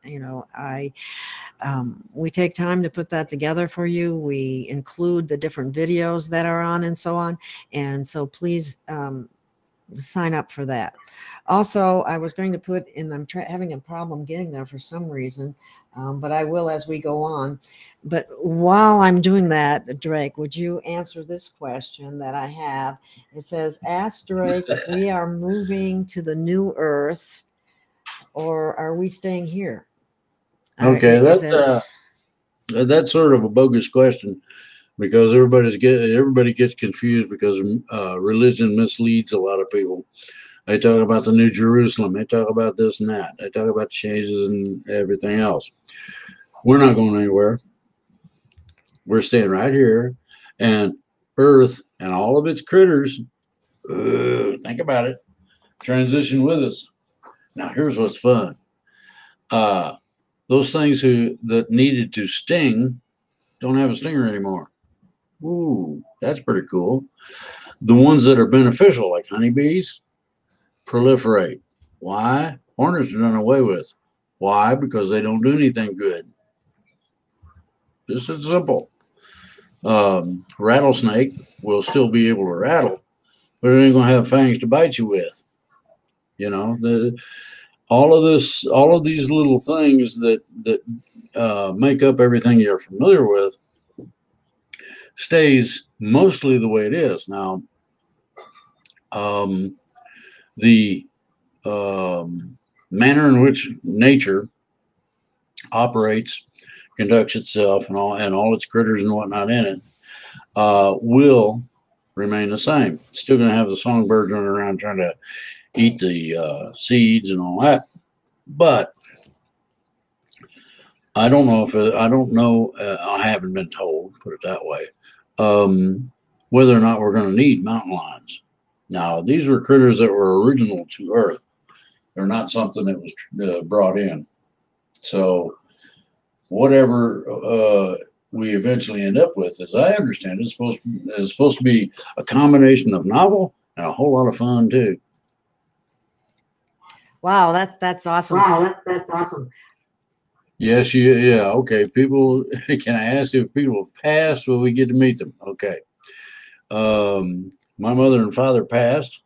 we take time to put that together for you. We include the different videos that are on and so on, and so please sign up for that. Also, I was going to put in, I'm having a problem getting there for some reason, but I will as we go on. But while I'm doing that, Drake, would you answer this question that I have? It says, ask Drake if we are moving to the new Earth or are we staying here? Okay, that's sort of a bogus question, because everybody gets confused because religion misleads a lot of people. They talk about the New Jerusalem. They talk about this and that. They talk about changes and everything else. We're not going anywhere. we're staying right here, and Earth and all of its critters, think about it, transition with us. Now, here's what's fun. Those things that needed to sting don't have a stinger anymore. Ooh, that's pretty cool. The ones that are beneficial, like honeybees, proliferate. Why? Hornets are done away with. Why? Because they don't do anything good. Just as simple. Rattlesnake will still be able to rattle, but it ain't gonna have fangs to bite you with. You know, all of these little things that make up everything you're familiar with stays mostly the way it is. Now, the manner in which nature operates, conducts itself, and all its critters and whatnot in it will remain the same. Still going to have the songbirds running around trying to eat the seeds and all that, but I don't know I haven't been told, put it that way, whether or not we're going to need mountain lions. Now, these were critters that were original to Earth. They're not something that was brought in. So whatever we eventually end up with, as I understand it, is supposed to be a combination of novel and a whole lot of fun too. Wow, that's awesome. Wow, that's awesome. Yes, yeah, okay. People, can I ask if people have passed? Will we get to meet them? Okay. My mother and father passed,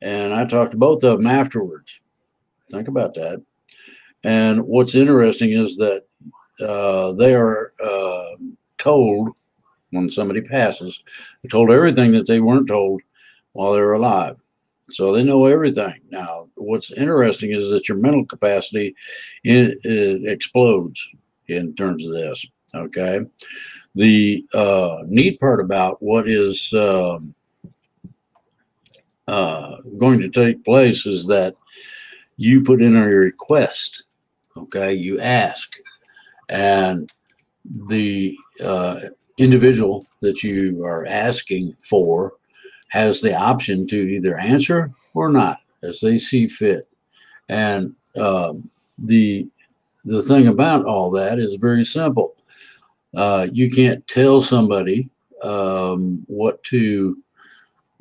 and I talked to both of them afterwards. Think about that. And what's interesting is that they are told when somebody passes, they're told everything that they weren't told while they were alive. So they know everything. Now, what's interesting is that your mental capacity it explodes in terms of this. Okay. The neat part about what is going to take place is that you put in a request. Okay. You ask, and the individual that you are asking for has the option to either answer or not as they see fit. And the thing about all that is very simple. You can't tell somebody what to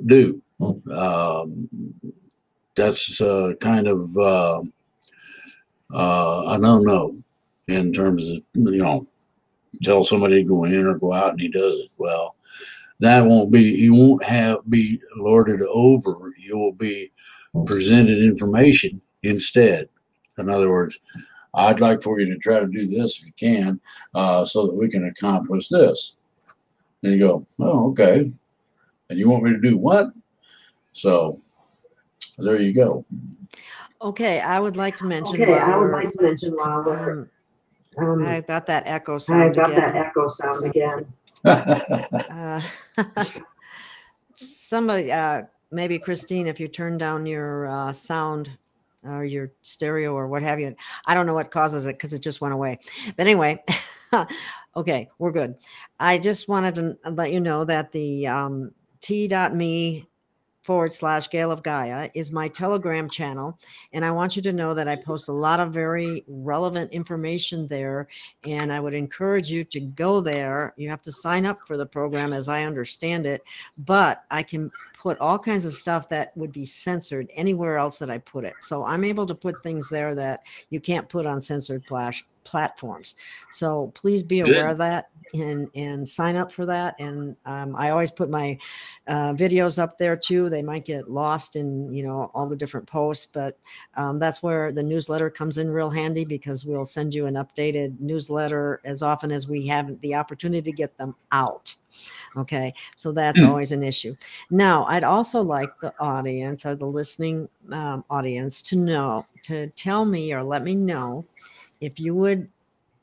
do. That's kind of a no-no in terms of, tell somebody to go in or go out and he does it. Well, that won't be, you won't be lorded over. You will be presented information instead. In other words, I'd like for you to try to do this if you can, so that we can accomplish this. And you go, oh, okay. And you want me to do what? So there you go. Okay, I would like to mention. Okay, I would like to mention while we're. I got that echo sound again. Somebody, maybe Christine, if you turn down your sound or your stereo or what have you, I don't know what causes it because it just went away. But anyway, okay, we're good. I just wanted to let you know that the t.me/Gail of Gaia is my Telegram channel. And I want you to know that I post a lot of very relevant information there. And I would encourage you to go there. You have to sign up for the program as I understand it, but I can put all kinds of stuff that would be censored anywhere else that I put it. So I'm able to put things there that you can't put on censored platforms. So please be aware of that and sign up for that. And I always put my videos up there too. They might get lost in, all the different posts, but that's where the newsletter comes in real handy, because we'll send you an updated newsletter as often as we have the opportunity to get them out. Okay, so that's always an issue. Now, I'd also like the audience or the listening audience to tell me or let me know if you would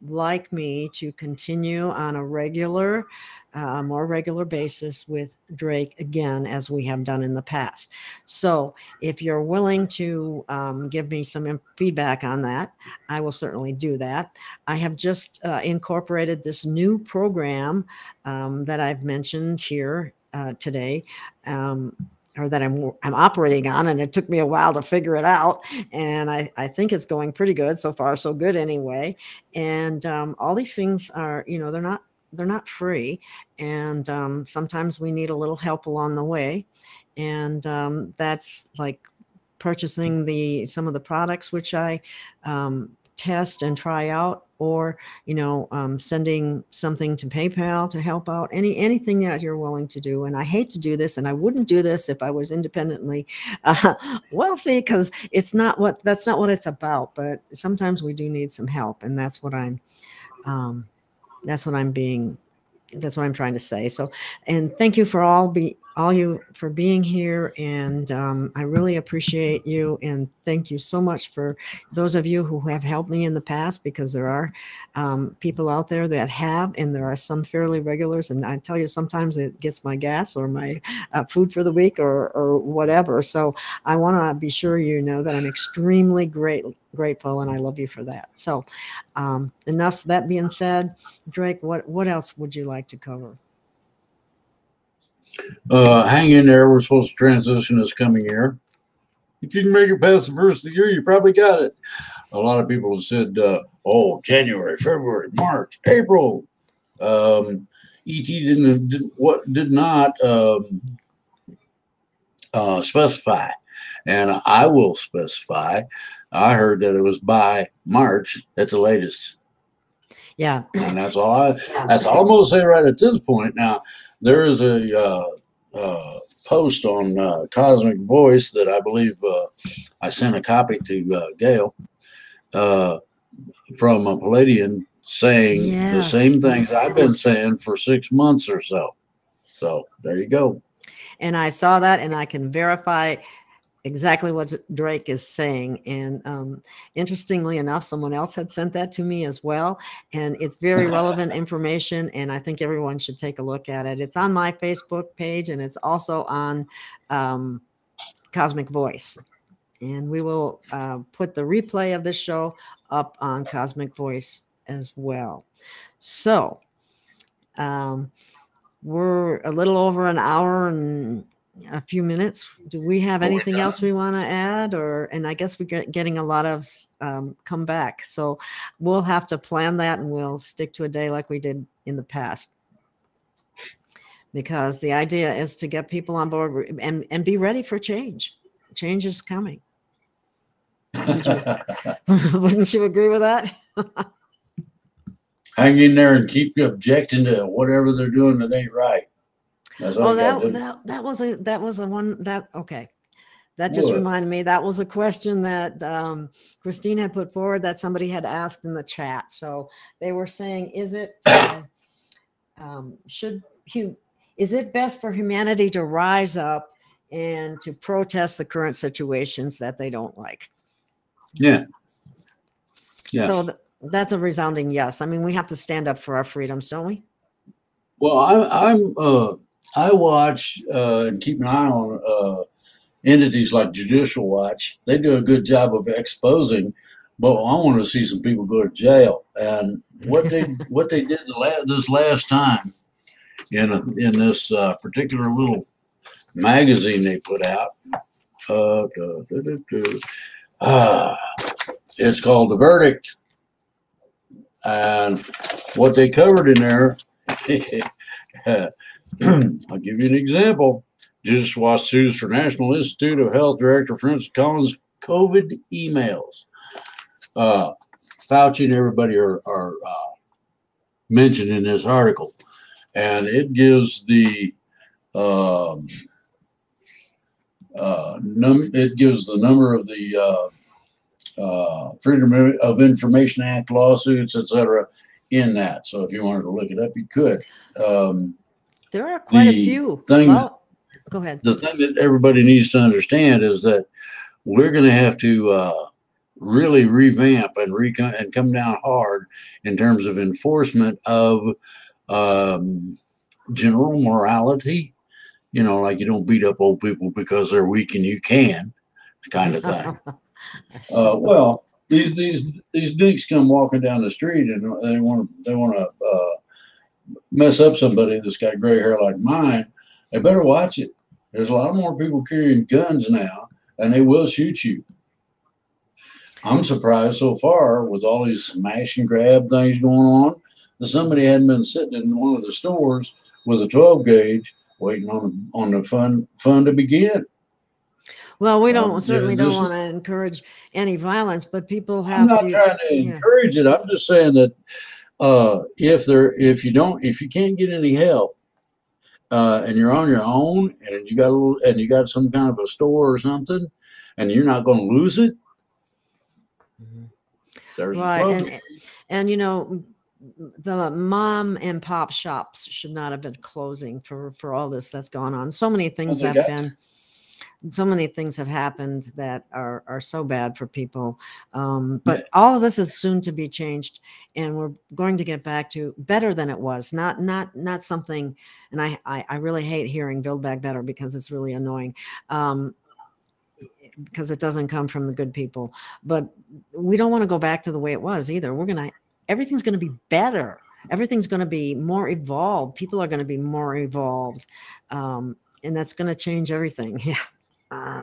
like me to continue on a regular, more regular basis with Drake again, as we have done in the past. So if you're willing to give me some feedback on that, I will certainly do that. I have just incorporated this new program that I've mentioned here today. Or that I'm operating on, and it took me a while to figure it out. And I think it's going pretty good so far, so good anyway. And all these things are, you know, they're not free, and sometimes we need a little help along the way. And that's like purchasing some of the products which I test and try out, or sending something to PayPal to help out, anything that you're willing to do. And I hate to do this, and I wouldn't do this if I was independently wealthy, because that's not what it's about. But sometimes we do need some help, and that's what I'm trying to say. So, and thank you for all you for being here. And I really appreciate you. And thank you so much for those of you who have helped me in the past, because there are people out there that have, and there are some fairly regulars. And I tell you, sometimes it gets my gas or my food for the week or whatever. So I want to be sure you know that I'm extremely grateful, and I love you for that. So enough that being said, Drake, what else would you like to cover? Hang in there. We're supposed to transition this coming year. If you can make it past the first of the year, you probably got it. A lot of people have said, January, February, March, April. ET did not specify, and I will specify. I heard that it was by March at the latest. Yeah, and that's all I'm gonna say right at this point. Now, there is a post on Cosmic Voice that I believe I sent a copy to Gail from a Palladian saying the same things I've been saying for 6 months or so. So there you go. And I saw that, and I can verify exactly what Drake is saying. And interestingly enough, someone else had sent that to me as well. And it's very relevant information, and I think everyone should take a look at it. It's on my Facebook page, and it's also on Cosmic Voice. And we will put the replay of this show up on Cosmic Voice as well. So we're a little over an hour and a few minutes. Do we have anything else we want to add? And I guess we're getting a lot of come back. So we'll have to plan that, and we'll stick to a day like we did in the past. Because the idea is to get people on board and be ready for change. Change is coming. Wouldn't you agree with that? Hang in there and keep objecting to whatever they're doing that ain't right. Oh, that was a one that, okay. That just reminded me, that was a question that Christine had put forward that somebody had asked in the chat. So they were saying, is it best for humanity to rise up and to protest the current situations that they don't like? Yeah. So that's a resounding yes. I mean, we have to stand up for our freedoms, don't we? Well, I watch and keep an eye on entities like Judicial Watch. They do a good job of exposing, but I want to see some people go to jail. And what they did this last time in this particular little magazine they put out, it's called The Verdict. And what they covered in there, I'll give you an example. Judicial Watch sues for National Institute of Health Director Francis Collins' COVID emails. Fauci and everybody are mentioned in this article, and it gives the number of the Freedom of Information Act lawsuits, etc., in that. So if you wanted to look it up, you could. There are quite a few. Go ahead. The thing that everybody needs to understand is that we're going to have to really revamp and come down hard in terms of enforcement of general morality. You know, like you don't beat up old people because they're weak and you can, kind of thing. Well, these dinks come walking down the street and they want to mess up somebody that's got gray hair like mine. They better watch it. There's a lot more people carrying guns now, and they will shoot you. I'm surprised so far with all these smash and grab things going on that somebody hadn't been sitting in one of the stores with a 12 gauge waiting on the fun to begin. Well, we certainly don't want to encourage any violence, but people have to. I'm not trying to encourage it. I'm just saying that if you can't get any help and you're on your own and you got some kind of a store or something and you're not going to lose it, there's right. And you know, the mom and pop shops should not have been closing for all this that's gone on. So many things so many things have happened that are so bad for people. But all of this is soon to be changed, and we're going to get back to better than it was. Not something. And I really hate hearing "Build Back Better" because it's really annoying. Because it doesn't come from the good people. But we don't want to go back to the way it was either. Everything's going to be better. Everything's going to be more evolved. People are going to be more evolved. And that's going to change everything. Yeah.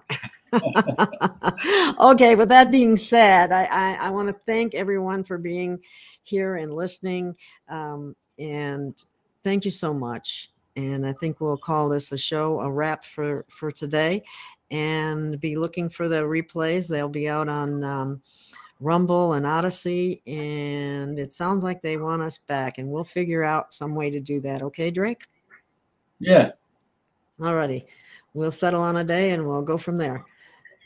Okay. With that being said, I want to thank everyone for being here and listening. And thank you so much. And I think we'll call this a wrap for today, and be looking for the replays. They'll be out on Rumble and Odyssey, and it sounds like they want us back, and we'll figure out some way to do that. Okay, Drake? Yeah. All righty. We'll settle on a day and we'll go from there.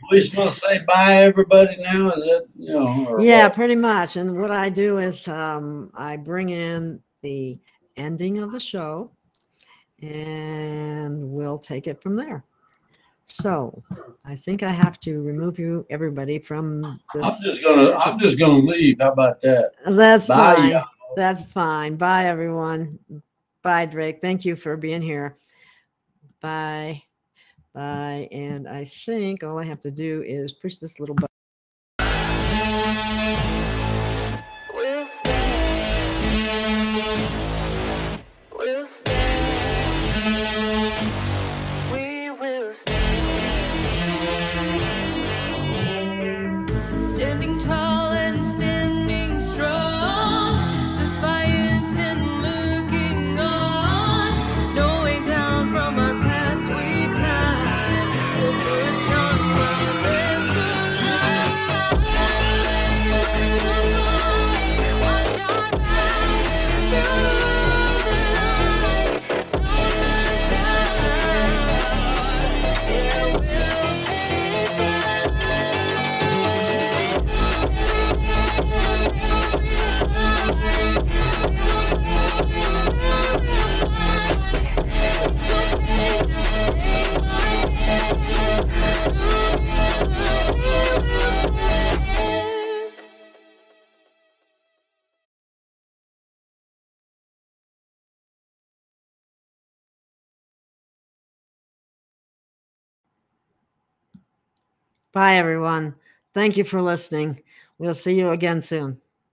We supposed to say bye everybody now? Is it, yeah, what? Pretty much. And what I do is I bring in the ending of the show and we'll take it from there. So I think I have to remove everybody from this. I'm just gonna leave. How about that? That's fine. That's fine. Bye, everyone. Bye, Drake. Thank you for being here. Bye. Bye. And I think all I have to do is push this little button. We'll stand. We'll stand. We will stand. Standing tall and standing strong, defiant and looking on, no way down from our past we climb, we'll push on while there's good life. Watch our backs through the night, don't look down, yeah, we'll take Bye, everyone. Thank you for listening. We'll see you again soon.